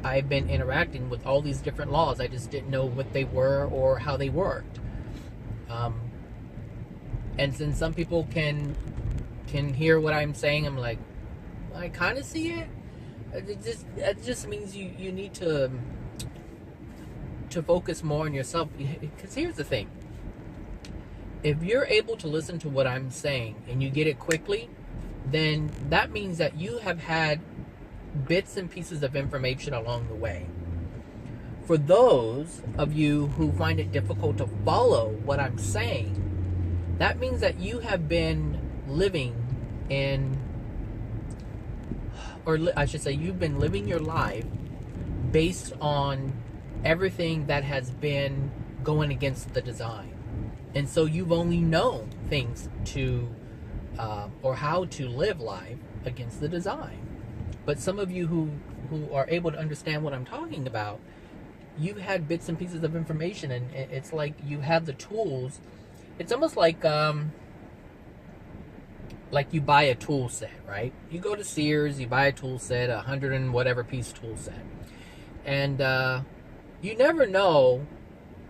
I've been interacting with all these different laws. I just didn't know what they were or how they worked. And since some people can hear what I'm saying, I'm like, I kind of see it. It just means you need to focus more on yourself. Because here's the thing. If you're able to listen to what I'm saying and you get it quickly, then that means that you have had bits and pieces of information along the way. For those of you who find it difficult to follow what I'm saying, that means that you have been living in, or I should say, you've been living your life based on everything that has been going against the design. And so you've only known things to, or how to live life against the design. But some of you who are able to understand what I'm talking about, you've had bits and pieces of information, and it's like you have the tools. It's almost like you buy a tool set, right? You go to Sears, you buy a tool set, 100 and whatever piece tool set. And you never know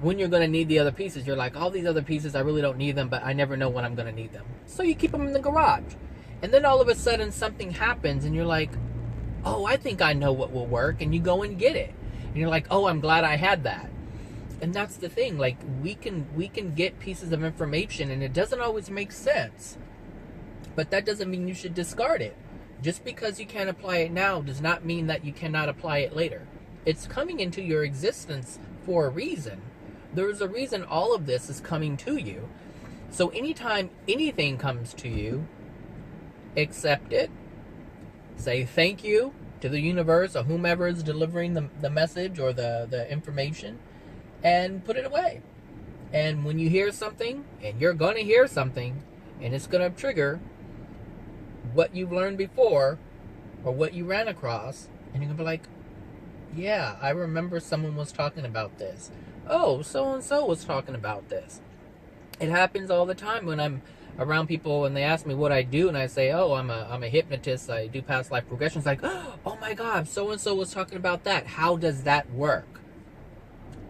when you're going to need the other pieces. You're like, all these other pieces, I really don't need them, but I never know when I'm going to need them. So you keep them in the garage. And then all of a sudden something happens and you're like, oh, I think I know what will work. And you go and get it. And you're like, oh, I'm glad I had that. And that's the thing. Like, we can get pieces of information and it doesn't always make sense. But that doesn't mean you should discard it. Just because you can't apply it now does not mean that you cannot apply it later. It's coming into your existence for a reason. There's a reason all of this is coming to you. So anytime anything comes to you, accept it, say thank you to the universe or whomever is delivering the message or the information, and put it away. And when you hear something, and you're going to hear something, and it's going to trigger what you've learned before or what you ran across, and you're going to be like, yeah, I remember someone was talking about this. Oh, so-and-so was talking about this. It happens all the time when I'm around people and they ask me what I do, and I say, oh, I'm a hypnotist. I do past life regression. It's like, oh my God, so-and-so was talking about that. How does that work?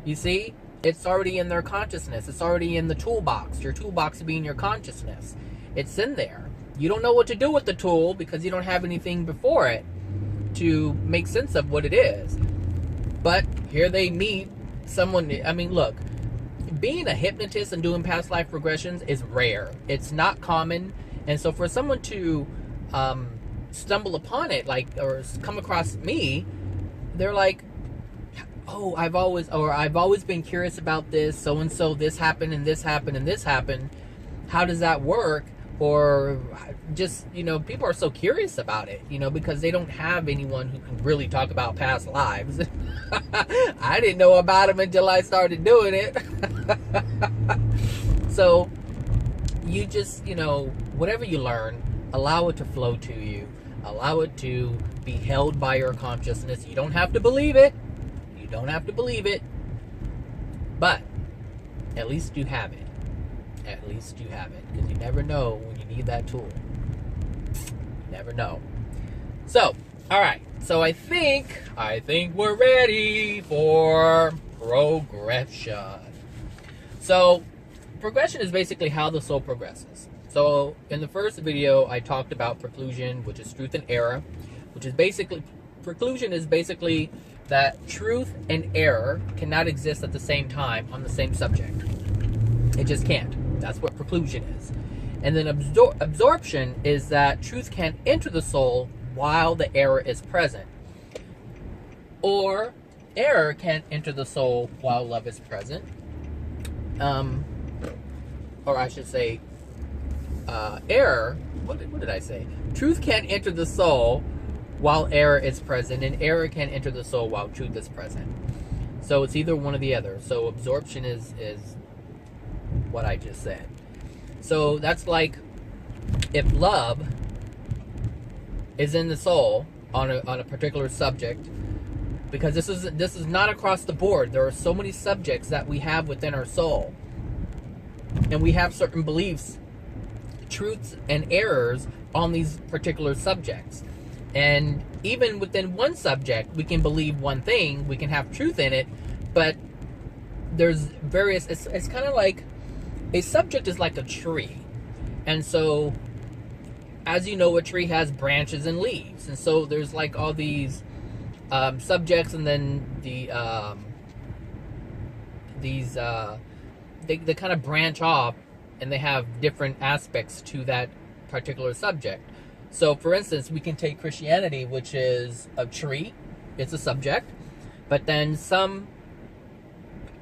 You see? It's already in their consciousness. It's already in the toolbox. Your toolbox being your consciousness. It's in there. You don't know what to do with the tool because you don't have anything before it to make sense of what it is. But here they meet someone. I mean, look, being a hypnotist and doing past life regressions is rare. It's not common. And so for someone to stumble upon it, or come across me, they're like, oh, I've always been curious about this, so-and-so, this happened, and this happened, and this happened. How does that work? Or just, people are so curious about it, because they don't have anyone who can really talk about past lives. I didn't know about them until I started doing it. So, you just, whatever you learn, allow it to flow to you. Allow it to be held by your consciousness. You don't have to believe it. Don't have to believe it, but at least you have it. At least you have it, because you never know when you need that tool. You never know. So, all right. So I think we're ready for progression. So, progression is basically how the soul progresses. So, in the first video, I talked about preclusion, which is truth and error, which is basically preclusion is basically that truth and error cannot exist at the same time on the same subject. It just can't. That's what preclusion is. And then absorption is that truth can enter the soul while the error is present. Or error can enter the soul while love is present. Or I should say, error, what did I say? Truth can enter the soul while error is present, and error can enter the soul while truth is present. So it's either one or the other. So absorption is what I just said. So that's like if love is in the soul on a particular subject, because this is not across the board. There are so many subjects that we have within our soul, and we have certain beliefs, truths, and errors on these particular subjects. And even within one subject, we can believe one thing, we can have truth in it, but there's various, it's kind of like, a subject is like a tree. And so, as you know, a tree has branches and leaves. And so there's like all these subjects, and then they kind of branch off, and they have different aspects to that particular subject. So, for instance, we can take Christianity, which is a tree. It's a subject. But then some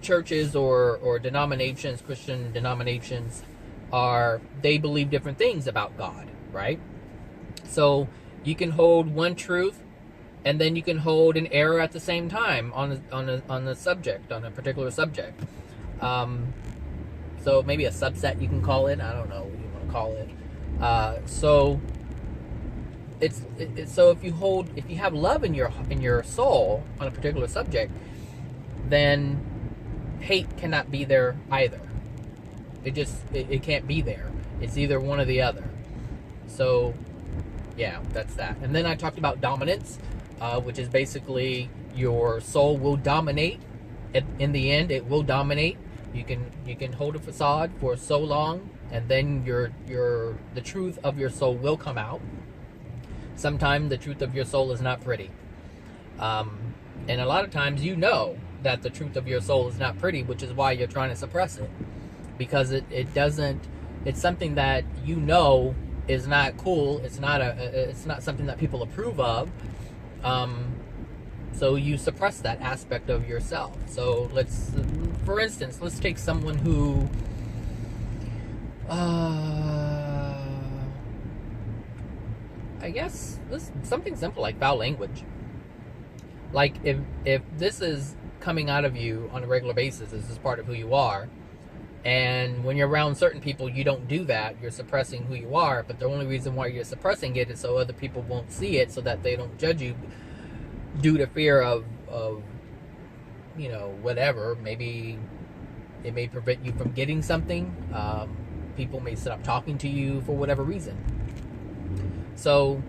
churches or denominations, Christian denominations, they believe different things about God, right? So, you can hold one truth, and then you can hold an error at the same time on the subject, on a particular subject. So, maybe a subset you can call it. I don't know what you want to call it. So if you have love in your soul on a particular subject, then hate cannot be there either. It can't be there. It's either one or the other. So yeah, that's that. And then I talked about dominance, which is basically your soul will dominate. In the end, it will dominate. You can hold a facade for so long, and then the truth of your soul will come out. Sometimes the truth of your soul is not pretty. And a lot of times you know that the truth of your soul is not pretty, which is why you're trying to suppress it. Because it's something that you know is not cool. It's not something that people approve of. So you suppress that aspect of yourself. So for instance, let's take someone who I guess this something simple like foul language. Like if this is coming out of you on a regular basis, this is part of who you are, and when you're around certain people, you don't do that. You're suppressing who you are, but the only reason why you're suppressing it is so other people won't see it, so that they don't judge you due to fear of whatever. Maybe it may prevent you from getting something. People may stop talking to you for whatever reason. So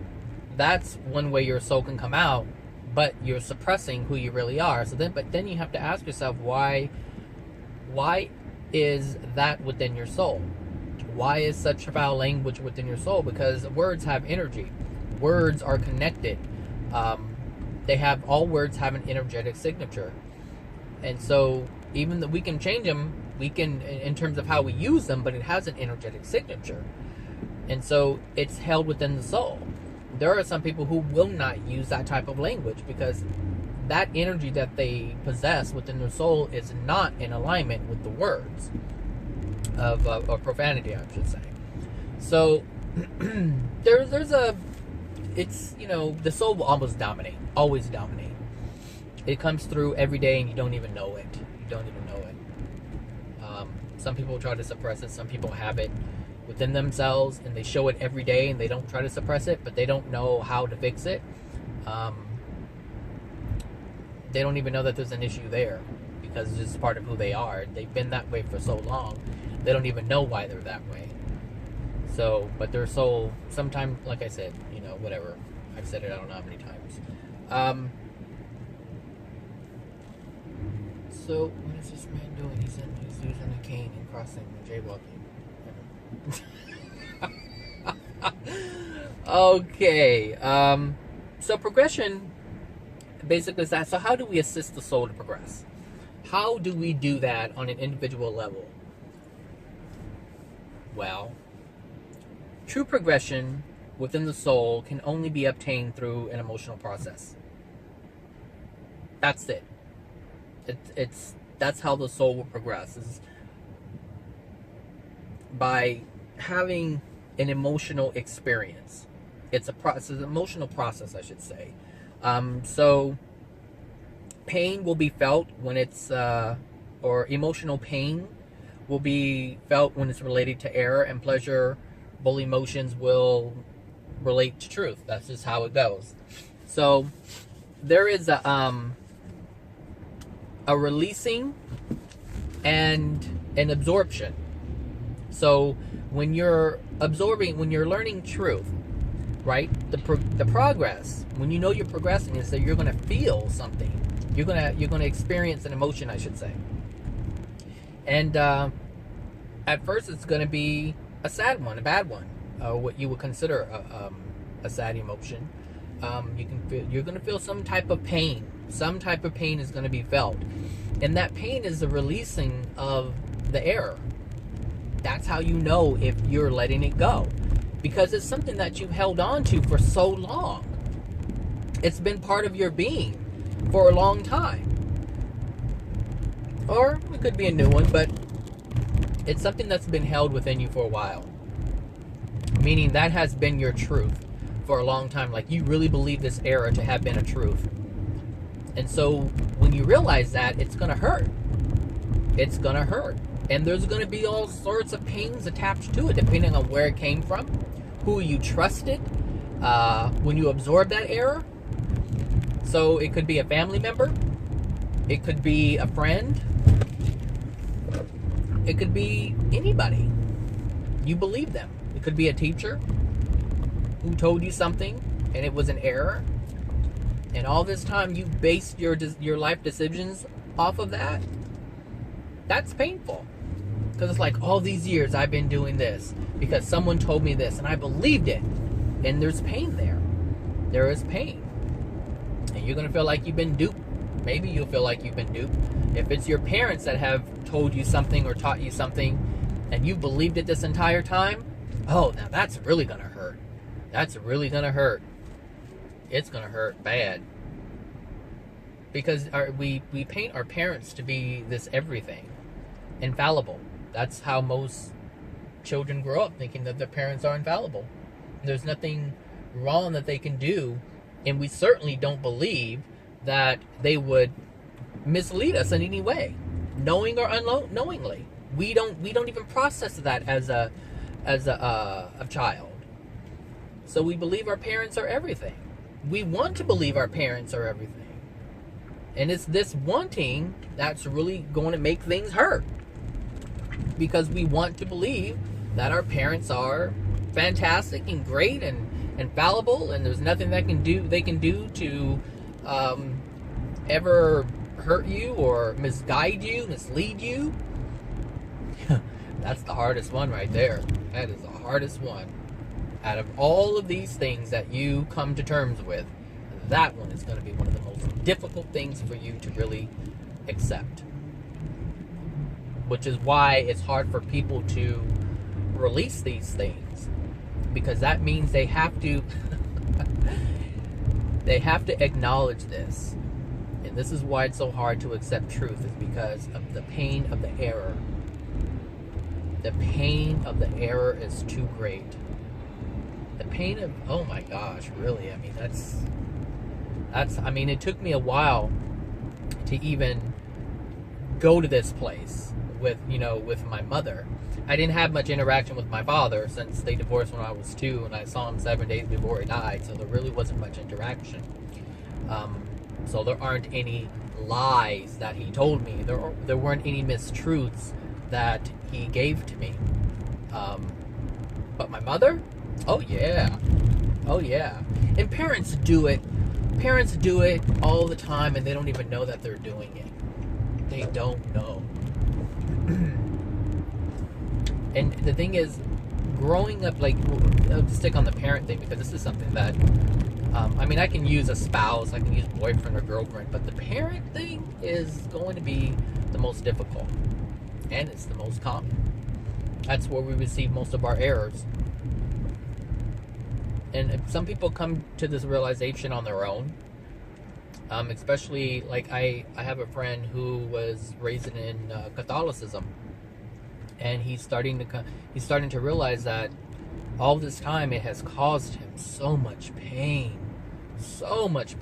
that's one way your soul can come out, but you're suppressing who you really are. But then you have to ask yourself, why is that within your soul? Why is such foul language within your soul? Because words have energy. Words are connected. All words have an energetic signature. And so even though we can change them, we can in terms of how we use them, but it has an energetic signature. And so it's held within the soul. There are some people who will not use that type of language because that energy that they possess within their soul is not in alignment with the words of profanity, I should say. So the soul will always dominate. It comes through every day and you don't even know it. Some people try to suppress it. Some people have it within themselves and they show it every day and they don't try to suppress it, but they don't know how to fix it. They don't even know that there's an issue there because it's just part of who they are. They've been that way for so long, they don't even know why they're that way. So, but their soul, sometimes, like I said, whatever. I've said it I don't know how many times. So, what is this man doing? He's using a cane and crossing jaywalking. Okay. So progression basically is that. So how do we assist the soul to progress? How do we do that on an individual level? Well, true progression within the soul can only be obtained through an emotional process. That's it. That's how the soul will progress, is by having an emotional experience. It's an emotional process, I should say. So pain will be felt when it's or emotional pain will be felt when it's related to error, and pleasurable emotions will relate to truth. That's just how it goes. So there is a releasing and an absorption. So when you're absorbing, when you're learning truth, right, the progress, when you know you're progressing, is that you're going to feel something. You're going to experience an emotion, I should say. And at first it's going to be a sad one, a bad one, what you would consider a sad emotion. You're going to feel some type of pain. Some type of pain is going to be felt. And that pain is the releasing of the error. That's how you know if you're letting it go. Because it's something that you've held on to for so long. It's been part of your being for a long time. Or it could be a new one, but it's something that's been held within you for a while. Meaning that has been your truth for a long time. Like you really believe this error to have been a truth. And so when you realize that, it's going to hurt. It's going to hurt. And there's going to be all sorts of pains attached to it, depending on where it came from, who you trusted when you absorbed that error. So it could be a family member. It could be a friend. It could be anybody. You believe them. It could be a teacher who told you something and it was an error. And all this time you based your life decisions off of that. That's painful. Because it's like, all these years I've been doing this because someone told me this and I believed it. And there's pain there. There is pain. And you're going to feel like you've been duped. Maybe you'll feel like you've been duped. If it's your parents that have told you something or taught you something and you believed it this entire time, oh, now that's really going to hurt. That's really going to hurt. It's going to hurt bad. Because we paint our parents to be this everything. Infallible. That's how most children grow up, thinking that their parents are infallible. There's nothing wrong that they can do, and we certainly don't believe that they would mislead us in any way, knowing or unknowingly. We don't even process that as a child. So we believe our parents are everything. We want to believe our parents are everything. And it's this wanting that's really going to make things hurt. Because we want to believe that our parents are fantastic and great and fallible, and there's nothing they can do to ever hurt you or misguide you, mislead you. That's the hardest one right there. That is the hardest one. Out of all of these things that you come to terms with, that one is going to be one of the most difficult things for you to really accept. Which is why it's hard for people to release these things. Because that means they have to they have to acknowledge this. And this is why it's so hard to accept truth, is because of the pain of the error. The pain of the error is too great. The pain of, oh my gosh, really, I mean, that's I mean, it took me a while to even go to this place with my mother. I didn't have much interaction with my father since they divorced when I was 2, and I saw him 7 days before he died, so there really wasn't much interaction. So there aren't any lies that he told me. There weren't any mistruths that he gave to me. But my mother? Oh yeah. Oh yeah. And parents do it. Parents do it all the time, and they don't even know that they're doing it. They don't know. And the thing is, growing up, like, I'll stick on the parent thing because this is something that, I mean, I can use a spouse, I can use boyfriend or girlfriend, but the parent thing is going to be the most difficult. And it's the most common. That's where we receive most of our errors. And some people come to this realization on their own. Especially, like, I have a friend who was raised in Catholicism. And he's starting to realize that all this time it has caused him so much pain, so much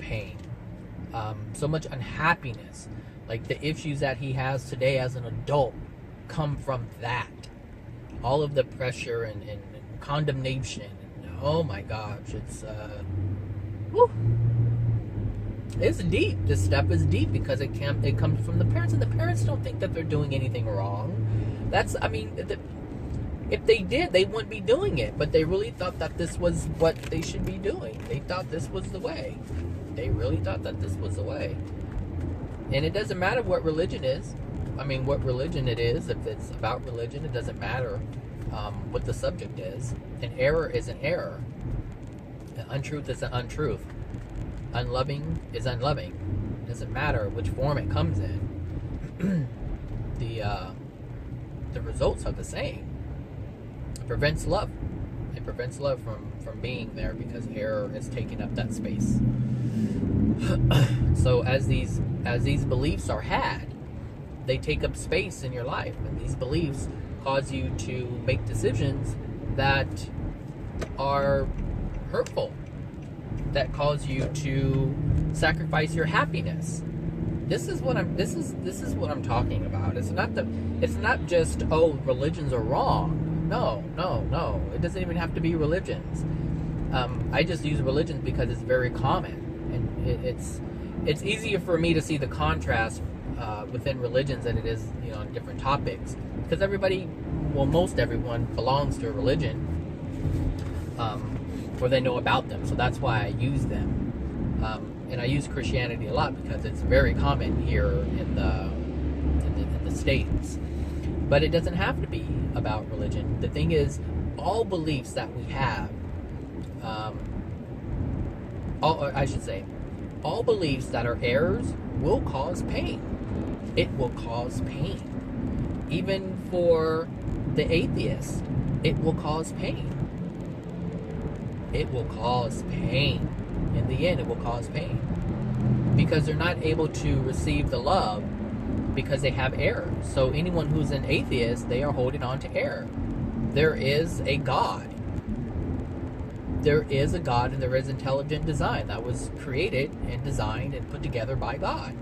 unhappiness. Like, the issues that he has today as an adult come from that. All of the pressure and condemnation. And, oh my gosh, it's deep. This step is deep because it comes from the parents, and the parents don't think that they're doing anything wrong. If they did, they wouldn't be doing it. But they really thought that this was what they should be doing. They thought this was the way. They really thought that this was the way. And it doesn't matter what religion is. I mean, what religion it is. If it's about religion, it doesn't matter what the subject is. An error is an error. An untruth is an untruth. Unloving is unloving. It doesn't matter which form it comes in. The results are the same. It prevents love. It prevents love from being there because error is taking up that space. So as these beliefs are had, they take up space in your life, and these beliefs cause you to make decisions that are hurtful, that cause you to sacrifice your happiness. This is what I'm talking about. It's not just, oh, religions are wrong. No. It doesn't even have to be religions. I just use religions because it's very common, and it's easier for me to see the contrast within religions than it is, on different topics, because most everyone belongs to a religion, or they know about them. So that's why I use them. And I use Christianity a lot because it's very common here in the States. But it doesn't have to be about religion. The thing is, all beliefs that we have, all beliefs that are errors will cause pain. It will cause pain. Even for the atheist, it will cause pain. It will cause pain. In the end, it will cause pain. Because they're not able to receive the love because they have error. So anyone who's an atheist, they are holding on to error. There is a God. there is a God and there is intelligent design that was created and designed and put together by God.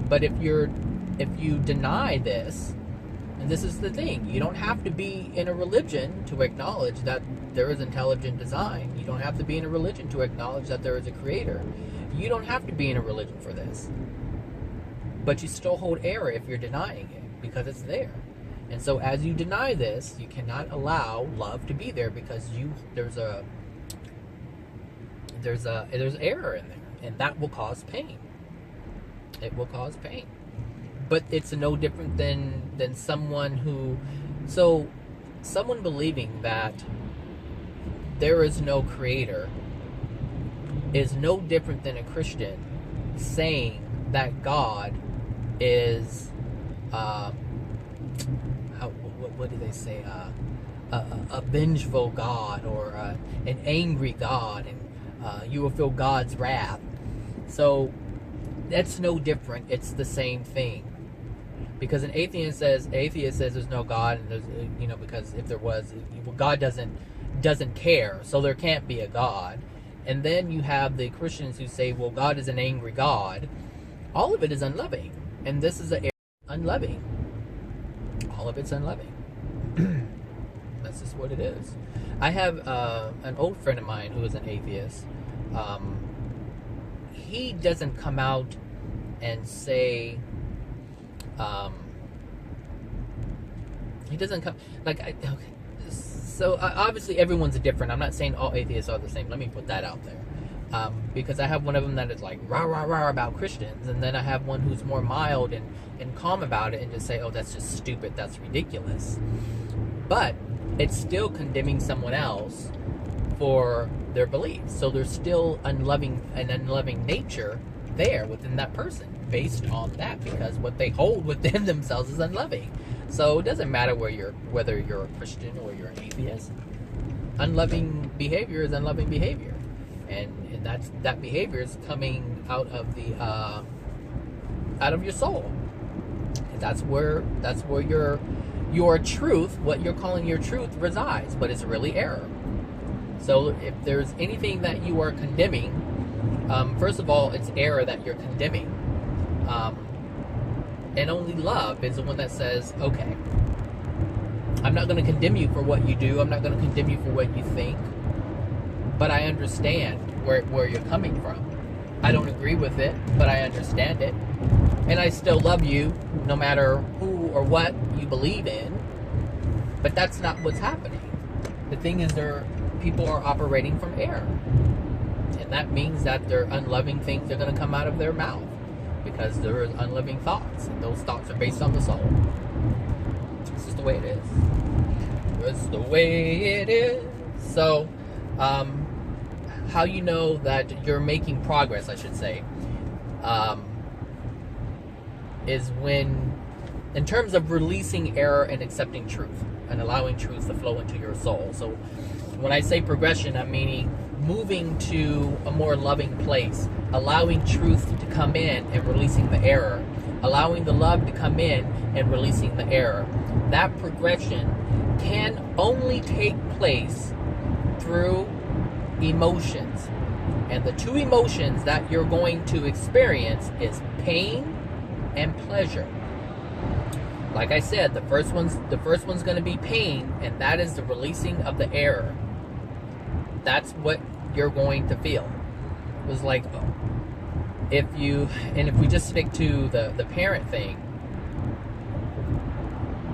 But if you deny this, and this is the thing, you don't have to be in a religion to acknowledge that there is intelligent design. You don't have to be in a religion to acknowledge that there is a creator. You don't have to be in a religion for this. But you still hold error if you're denying it, because it's there. And so as you deny this, you cannot allow love to be there, because there's error in there, and that will cause pain. It will cause pain. But it's no different than someone someone believing that there is no creator is no different than a Christian saying that God is what do they say, a vengeful God, or an angry God, and you will feel God's wrath. So that's no different. It's the same thing. Because an atheist says there's no God, and there's, because if there was, God doesn't care, so there can't be a God. And then you have the Christians who say, well, God is an angry God. All of it is unloving, and this is unloving. All of it's unloving. That's just what it is. I have an old friend of mine who is an atheist. He doesn't come out and say, he doesn't come, okay. So obviously everyone's different. I'm not saying all atheists are the same. Let me put that out there. Because I have one of them that is like rah rah rah about Christians, and then I have one who's more mild and calm about it, and just say, oh, that's just stupid, that's ridiculous. But it's still condemning someone else for their beliefs. So there's still an unloving nature there within that person based on that, because what they hold within themselves is unloving. So it doesn't matter whether you're a Christian or you're an atheist. Unloving behavior is unloving behavior, and that behavior is coming out of your soul. And that's where your truth, what you're calling your truth, resides, but it's really error. So if there's anything that you are condemning, first of all, it's error that you're condemning. And only love is the one that says, okay, I'm not going to condemn you for what you do. I'm not going to condemn you for what you think. But I understand where you're coming from. I don't agree with it, but I understand it. And I still love you no matter who or what you believe in. But that's not what's happening. The thing is, people are operating from error. And that means that their unloving things are going to come out of their mouth, because there are unloving thoughts, and those thoughts are based on the soul. This is the way it is. It's the way it is. So, how you know that you're making progress, I should say, is when, in terms of releasing error and accepting truth, and allowing truth to flow into your soul. So, when I say progression, I'm meaning moving to a more loving place, allowing truth to come in and releasing the error, allowing the love to come in and releasing the error. That progression can only take place through emotions. And the two emotions that you're going to experience is pain and pleasure. Like I said, the first one's going to be pain, and that is the releasing of the error. That's what you're going to feel. It was like, if we just stick to the parent thing,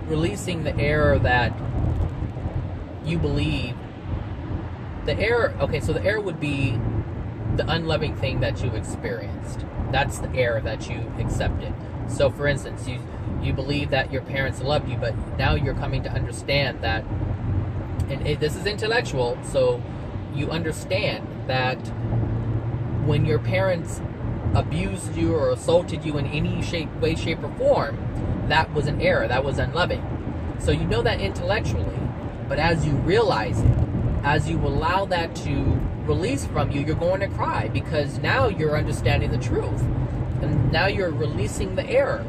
releasing the error that you believe, the error, okay, so the error would be the unloving thing that you experienced. That's the error that you accepted. So for instance, you believe that your parents loved you, but now you're coming to understand that, and this is intellectual, so you understand that when your parents abused you or assaulted you in any way, shape, or form, that was an error, that was unloving. So you know that intellectually, but as you realize it, as you allow that to release from you, you're going to cry, because now you're understanding the truth, and now you're releasing the error.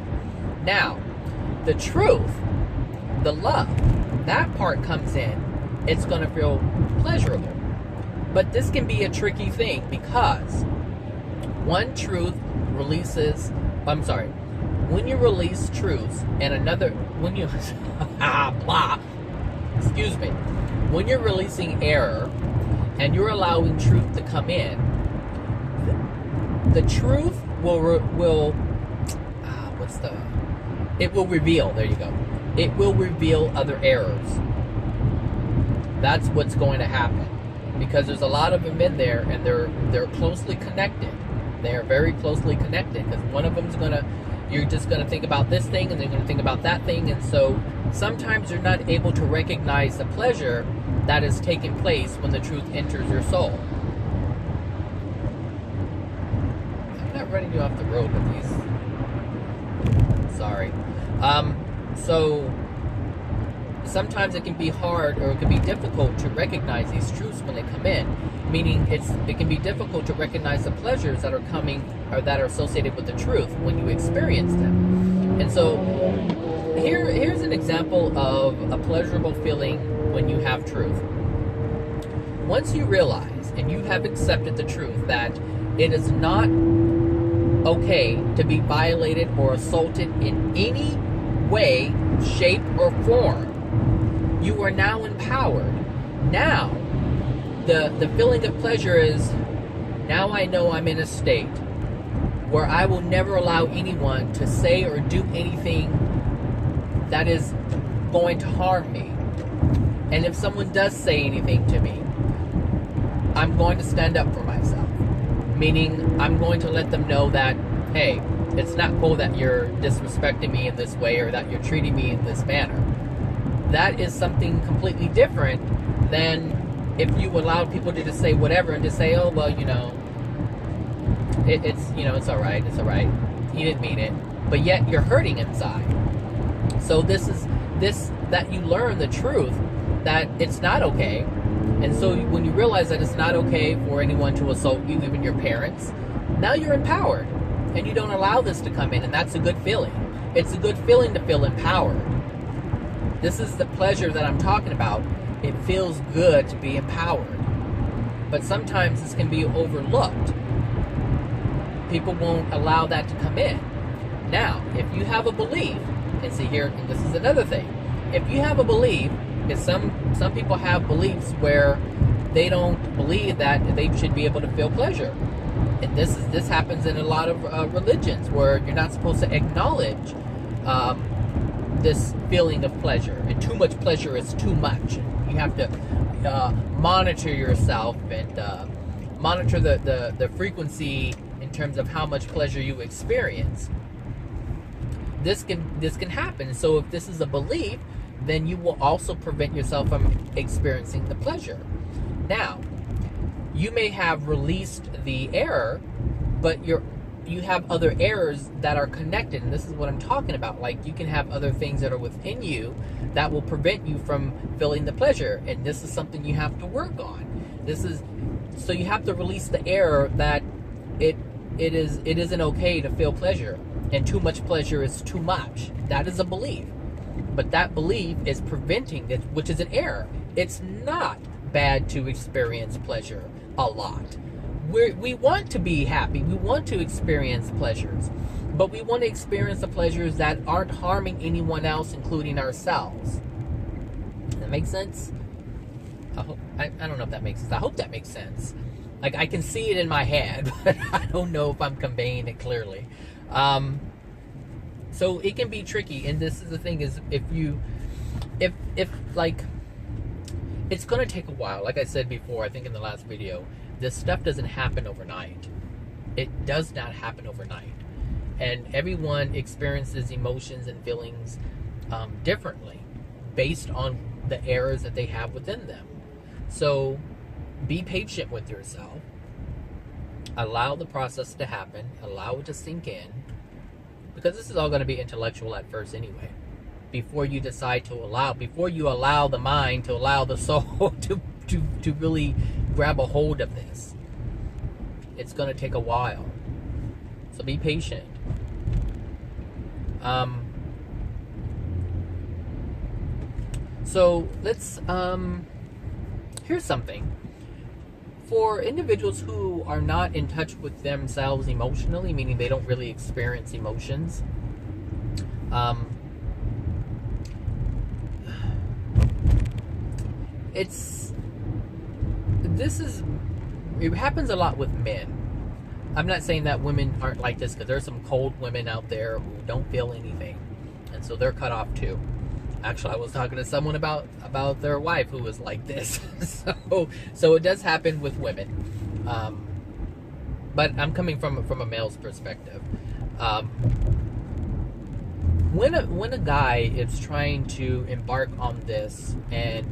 Now, the truth, the love, that part comes in. It's going to feel pleasurable. But this can be a tricky thing because when you release truths and another, when you, when you're releasing error and you're allowing truth to come in, the truth it will reveal, there you go. It will reveal other errors. That's what's going to happen. Because there's a lot of them in there, and they're closely connected. They are very closely connected, because one of them's you're just gonna think about this thing, and they're gonna think about that thing, and so sometimes you're not able to recognize the pleasure that is taking place when the truth enters your soul. I'm not running you off the road with these. Sorry. So sometimes it can be hard, or it can be difficult to recognize these truths when they come in. Meaning it can be difficult to recognize the pleasures that are coming, or that are associated with the truth when you experience them. And so here's an example of a pleasurable feeling when you have truth. Once you realize and you have accepted the truth that it is not okay to be violated or assaulted in any way, shape, or form, you are now empowered. Now, the feeling of pleasure is, now I know I'm in a state where I will never allow anyone to say or do anything that is going to harm me. And if someone does say anything to me, I'm going to stand up for myself. Meaning, I'm going to let them know that, hey, it's not cool that you're disrespecting me in this way, or that you're treating me in this manner. That is something completely different than if you allowed people to just say whatever and just say, oh, well, it's all right, you didn't mean it, but yet you're hurting inside. So that you learn the truth that it's not okay. And so when you realize that it's not okay for anyone to assault you, even your parents, now you're empowered and you don't allow this to come in, and that's a good feeling. It's a good feeling to feel empowered. This is the pleasure that I'm talking about. It feels good to be empowered. But sometimes this can be overlooked. People won't allow that to come in. Now, if you have a belief, and see here, and this is another thing. If you have a belief, because some people have beliefs where they don't believe that they should be able to feel pleasure. And this happens in a lot of religions, where you're not supposed to acknowledge this feeling of pleasure, and too much pleasure is too much. You have to monitor yourself and monitor the frequency in terms of how much pleasure you experience. This can happen. So if this is a belief, then you will also prevent yourself from experiencing the pleasure. Now, you may have released the error, but you have other errors that are connected, and this is what I'm talking about. Like, you can have other things that are within you that will prevent you from feeling the pleasure, and this is something you have to work on. So you have to release the error that it isn't okay to feel pleasure, and too much pleasure is too much. That is a belief, but that belief is preventing it, which is an error. It's not bad to experience pleasure a lot. We want to be happy. We want to experience pleasures, but we want to experience the pleasures that aren't harming anyone else, including ourselves. Does that make sense? I don't know if that makes sense. I hope that makes sense. Like, I can see it in my head, but I don't know if I'm conveying it clearly. So it can be tricky, and this is the thing, is if it's going to take a while. Like I said before, I think in the last video, this stuff doesn't happen overnight. It does not happen overnight. And everyone experiences emotions and feelings differently based on the errors that they have within them. So be patient with yourself. Allow the process to happen. Allow it to sink in. Because this is all going to be intellectual at first anyway. Before you allow the mind to allow the soul to really grab a hold of this. It's going to take a while. So be patient. So let's, here's something. for individuals who are not in touch with themselves emotionally, meaning they don't really experience emotions, it happens a lot with men. I'm not saying that women aren't like this, because there's some cold women out there who don't feel anything, and so they're cut off too. Actually, I was talking to someone about their wife who was like this. so it does happen with women, but I'm coming from a male's perspective. When a guy is trying to embark on this and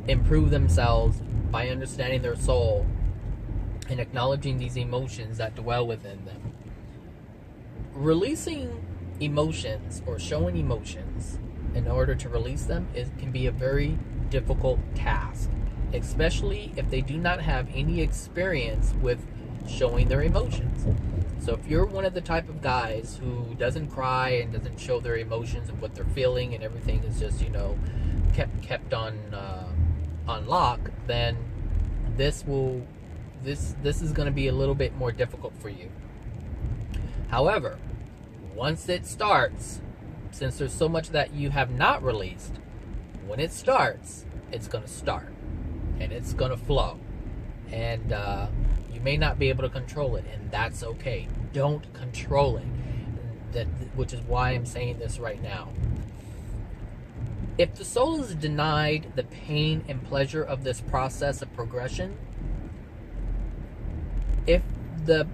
improve themselves by understanding their soul and acknowledging these emotions that dwell within them, releasing emotions or showing emotions in order to release them can be a very difficult task, especially if they do not have any experience with showing their emotions. So if you're one of the type of guys who doesn't cry and doesn't show their emotions and what they're feeling, and everything is just, kept on lock, then this is going to be a little bit more difficult for you. However, once it starts, since there's so much that you have not released, when it starts, it's going to start and it's going to flow, and you may not be able to control it, and that's okay. Don't control it. Which is why I'm saying this right now. If the soul is denied the pain and pleasure of this process of progression, if the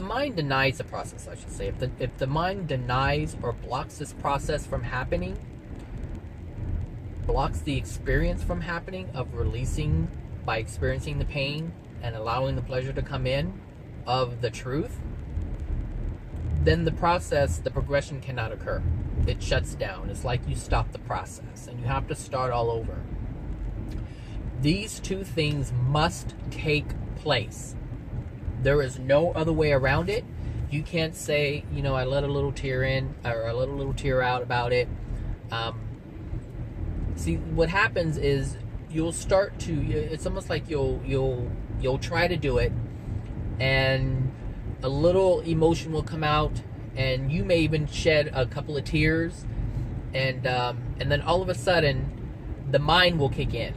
mind denies the process, I should say, if the mind denies or blocks this process from happening, blocks the experience from happening of releasing by experiencing the pain and allowing the pleasure to come in of the truth, then the progression cannot occur. It shuts down. It's like you stop the process and you have to start all over. These two things must take place. There is no other way around it. You can't say, I let a little tear in, or I let a little tear out about it. See, what happens is you'll start to, it's almost like you'll try to do it, and a little emotion will come out, and you may even shed a couple of tears, and then all of a sudden the mind will kick in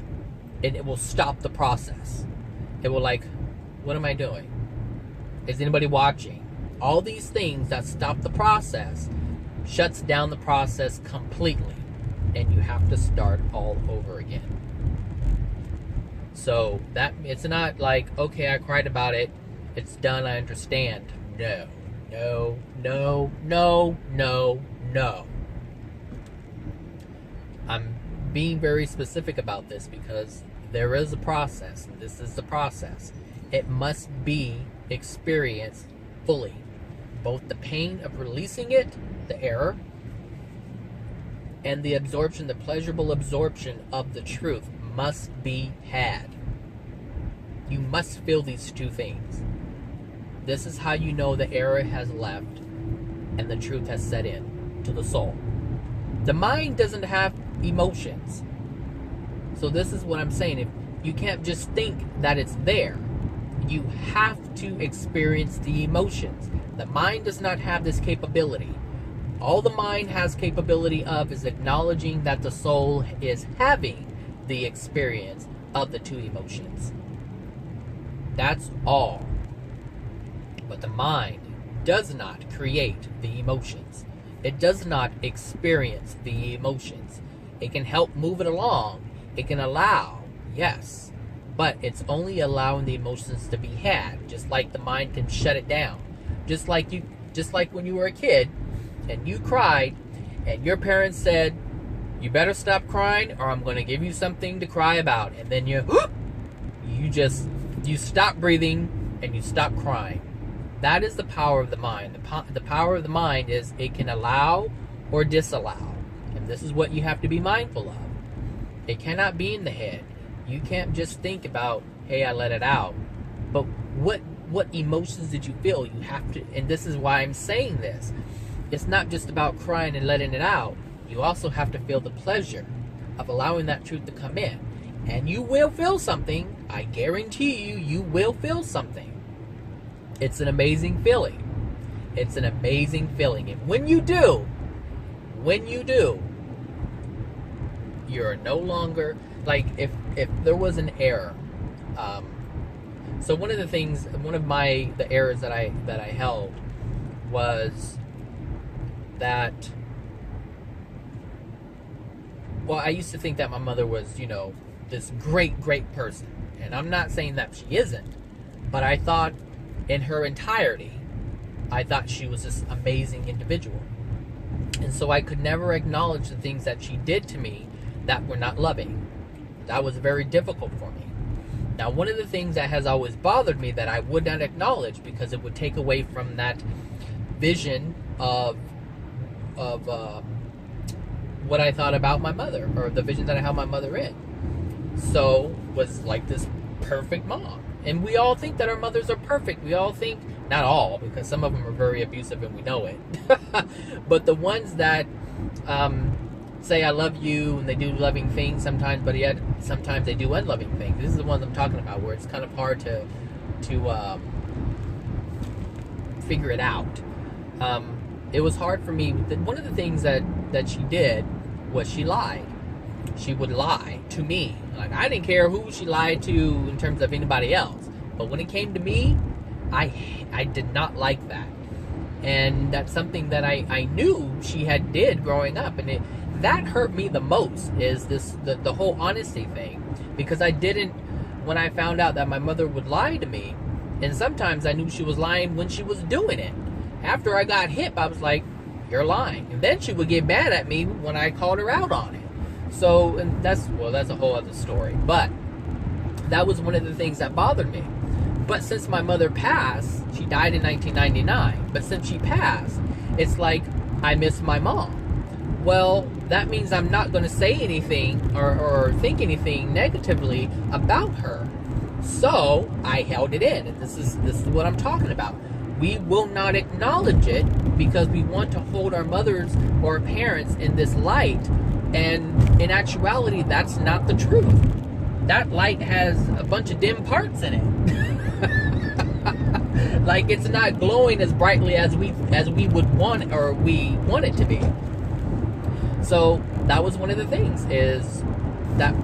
and it will stop the process. It will what am I doing? Is anybody watching? All these things that stop the process shuts down the process completely, and you have to start all over again. So that it's not like, okay, I cried about it, it's done, I understand. No. I'm being very specific about this because there is a process, and this is the process. It must be experienced fully. Both the pain of releasing it, the error, and the absorption, the pleasurable absorption of the truth must be had. You must feel these two things. This is how you know the error has left and the truth has set in to the soul. The mind doesn't have emotions. So this is what I'm saying. If you can't just think that it's there, you have to experience the emotions. The mind does not have this capability. All the mind has capability of is acknowledging that the soul is having the experience of the two emotions. That's all. But the mind does not create the emotions. It does not experience the emotions. It can help move it along. It can allow, yes, but it's only allowing the emotions to be had, just like the mind can shut it down. Just like when you were a kid and you cried and your parents said, you better stop crying or I'm going to give you something to cry about. And then you stop breathing and you stop crying. That is the power of the mind. The power of the mind is it can allow or disallow. And this is what you have to be mindful of. It cannot be in the head. You can't just think about, hey, I let it out. But what emotions did you feel? You have to, and this is why I'm saying this. It's not just about crying and letting it out. You also have to feel the pleasure. of allowing that truth to come in. And you will feel something. I guarantee you, you will feel something. It's an amazing feeling. It's an amazing feeling. And when you do, you're no longer, like, if there was an error. So one of the things, the errors that I held was that, well, I used to think that my mother was, this great person. And I'm not saying that she isn't, but I thought in her entirety, I thought she was this amazing individual. And so I could never acknowledge the things that she did to me that were not loving. That was very difficult for me. Now, one of the things that has always bothered me that I would not acknowledge, because it would take away from that vision of what I thought about my mother, or the vision that I held my mother in. So, was like this perfect mom. And we all think that our mothers are perfect. We all think, not all, because some of them are very abusive and we know it. But the ones that say I love you, and they do loving things sometimes, but yet sometimes they do unloving things. This is the ones I'm talking about, where it's kind of hard to figure it out. It was hard for me. One of the things that she did was she lied. She would lie to me. Like, I didn't care who she lied to in terms of anybody else. But when it came to me, I did not like that. And that's something that I knew she had did growing up. And that hurt me the most, is the whole honesty thing. Because I didn't, when I found out that my mother would lie to me, and sometimes I knew she was lying when she was doing it. After I got hip, I was like, you're lying. And then she would get mad at me when I called her out on it. So, and that's a whole other story. But that was one of the things that bothered me. But since my mother passed, she died in 1999. But since she passed, it's like, I miss my mom. Well, that means I'm not going to say anything or think anything negatively about her. So I held it in. And this is what I'm talking about. We will not acknowledge it because we want to hold our mothers or our parents in this light. And in actuality, that's not the truth. That light has a bunch of dim parts in it. Like, it's not glowing as brightly as we would want, or we want it to be. So that was one of the things, is that,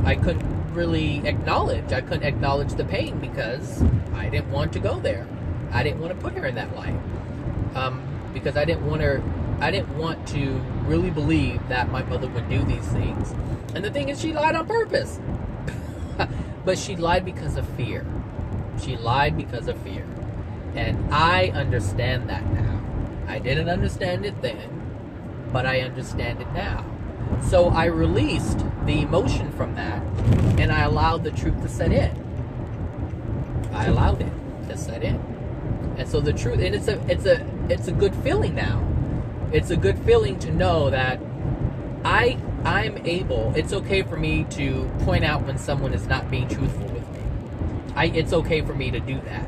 I couldn't really acknowledge. I couldn't acknowledge the pain because I didn't want to go there. I didn't want to put her in that light. Because I didn't want to really believe that my mother would do these things. And the thing is, she lied on purpose. But she lied because of fear. She lied because of fear. And I understand that now. I didn't understand it then, but I understand it now. So I released the emotion from that, and I allowed the truth to set in. I allowed it to set in. And so the truth, and it's a good feeling now. It's a good feeling to know that I'm able, it's okay for me to point out when someone is not being truthful with me. It's okay for me to do that.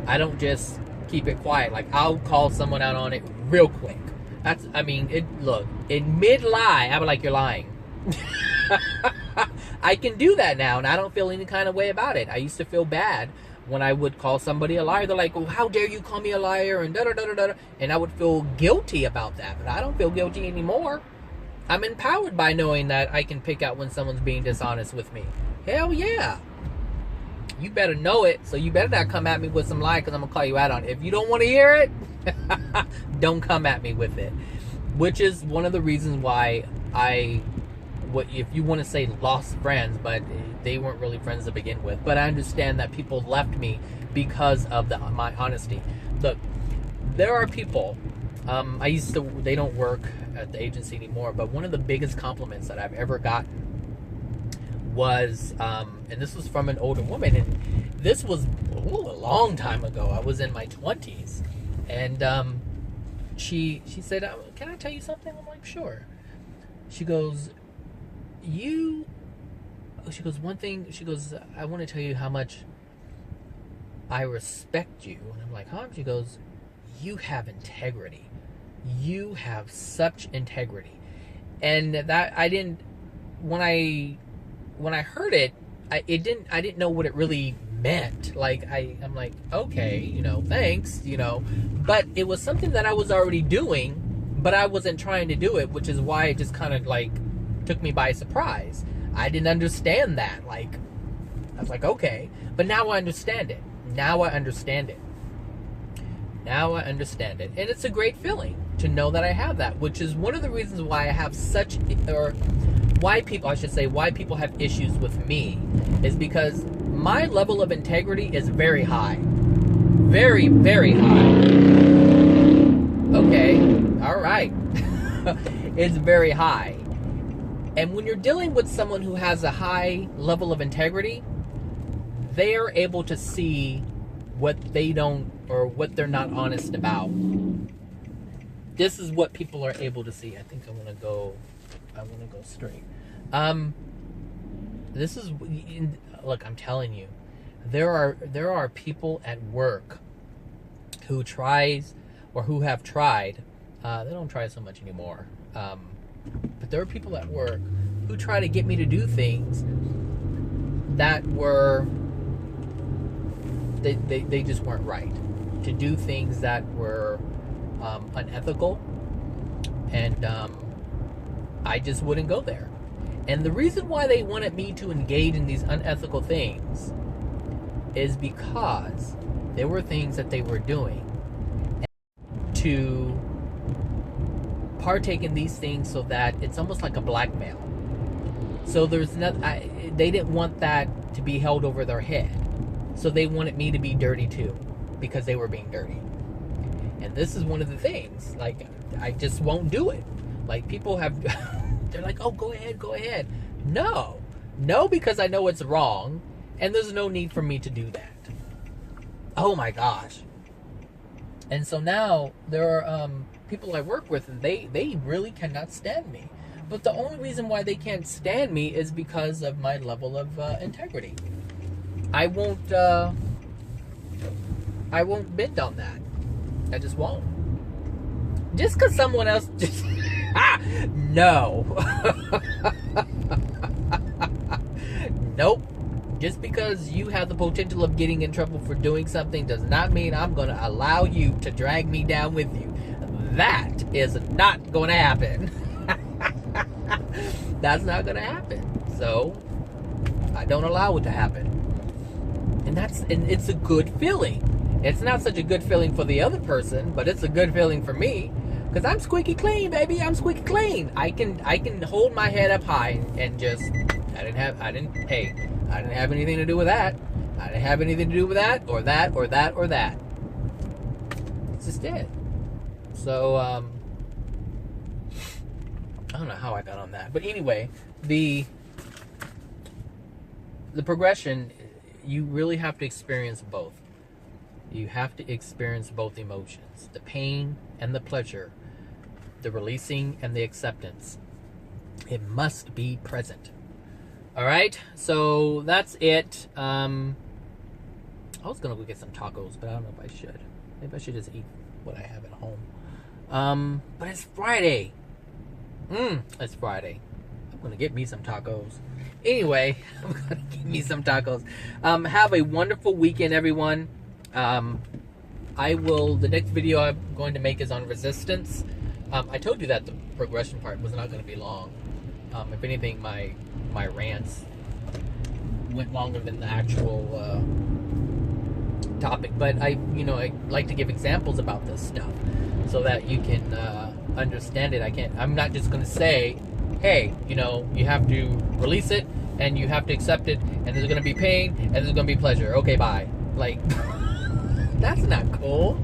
I don't just keep it quiet. Like, I'll call someone out on it real quick. Look, in mid-lie, I'm like, you're lying. I can do that now, and I don't feel any kind of way about it. I used to feel bad when I would call somebody a liar. They're like, well, how dare you call me a liar, and da-da-da-da-da. And I would feel guilty about that, but I don't feel guilty anymore. I'm empowered by knowing that I can pick out when someone's being dishonest with me. Hell yeah. You better know it, so you better not come at me with some lie, because I'm going to call you out on it. If you don't want to hear it, don't come at me with it. Which is one of the reasons why if you want to say lost friends, but they weren't really friends to begin with. But I understand that people left me because of my honesty. Look, there are people, they don't work at the agency anymore, but one of the biggest compliments that I've ever gotten was, and this was from an older woman, and this was a long time ago. I was in my 20s, and she said, can I tell you something? I'm like, sure. She goes, one thing, I want to tell you how much I respect you. And I'm like, huh? She goes, you have integrity. You have such integrity. And that, when I heard it, I didn't know what it really meant. Like I'm like, okay, you know, thanks, you know, but it was something that I was already doing, but I wasn't trying to do it, which is why it just kind of like took me by surprise. I didn't understand that. Like, I was like, okay, but now I understand it. Now I understand it. Now I understand it. And it's a great feeling to know that I have that, which is one of the reasons why I have such, or why people, I should say, why people have issues with me, is because my level of integrity is very high. Very, very high. Okay, all right. It's very high. And when you're dealing with someone who has a high level of integrity, they are able to see what they don't, or what they're not honest about. This is what people are able to see. I think I want to go straight. This is, look, I'm telling you, there are people at work who tries, or who have tried, they don't try so much anymore, but there are people at work who try to get me to do things that were, they just weren't right. To do things that were unethical, and I just wouldn't go there. And the reason why they wanted me to engage in these unethical things is because there were things that they were doing to partake in these things, so that it's almost like a blackmail. So there's not, they didn't want that to be held over their head. So they wanted me to be dirty too, because they were being dirty. And this is one of the things, like, I just won't do it. Like, people have, they're like, oh, go ahead. No, because I know it's wrong, and there's no need for me to do that. Oh my gosh. And so now there are people I work with, and they really cannot stand me. But the only reason why they can't stand me is because of my level of integrity. I won't bend on that. I just won't. Just because someone else just no. Nope. Just because you have the potential of getting in trouble for doing something does not mean I'm going to allow you to drag me down with you. That is not going to happen. That's not going to happen. So I don't allow it to happen. And it's a good feeling. It's not such a good feeling for the other person, but it's a good feeling for me, because I'm squeaky clean, baby. I'm squeaky clean. I can hold my head up high and just, I didn't have anything to do with that. I didn't have anything to do with that, or that, or that, or that. It's just it. So, I don't know how I got on that. But anyway, the progression, you really have to experience both. You have to experience both emotions, the pain and the pleasure, the releasing and the acceptance. It must be present. All right, so that's it. I was gonna go get some tacos, but I don't know if I should. Maybe I should just eat what I have at home. But it's Friday. It's Friday. I'm gonna get me some tacos. Anyway, I'm gonna get me some tacos. Have a wonderful weekend, everyone. The next video I'm going to make is on resistance. I told you that the progression part was not going to be long. If anything, my rants went longer than the actual topic. But I like to give examples about this stuff so that you can understand it. I'm not just going to say, hey, you have to release it and you have to accept it, and there's going to be pain and there's going to be pleasure. Okay, bye. Like, that's not cool.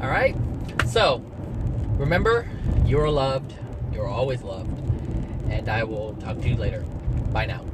All right. So remember, you're loved. You're always loved. And I will talk to you later. Bye now.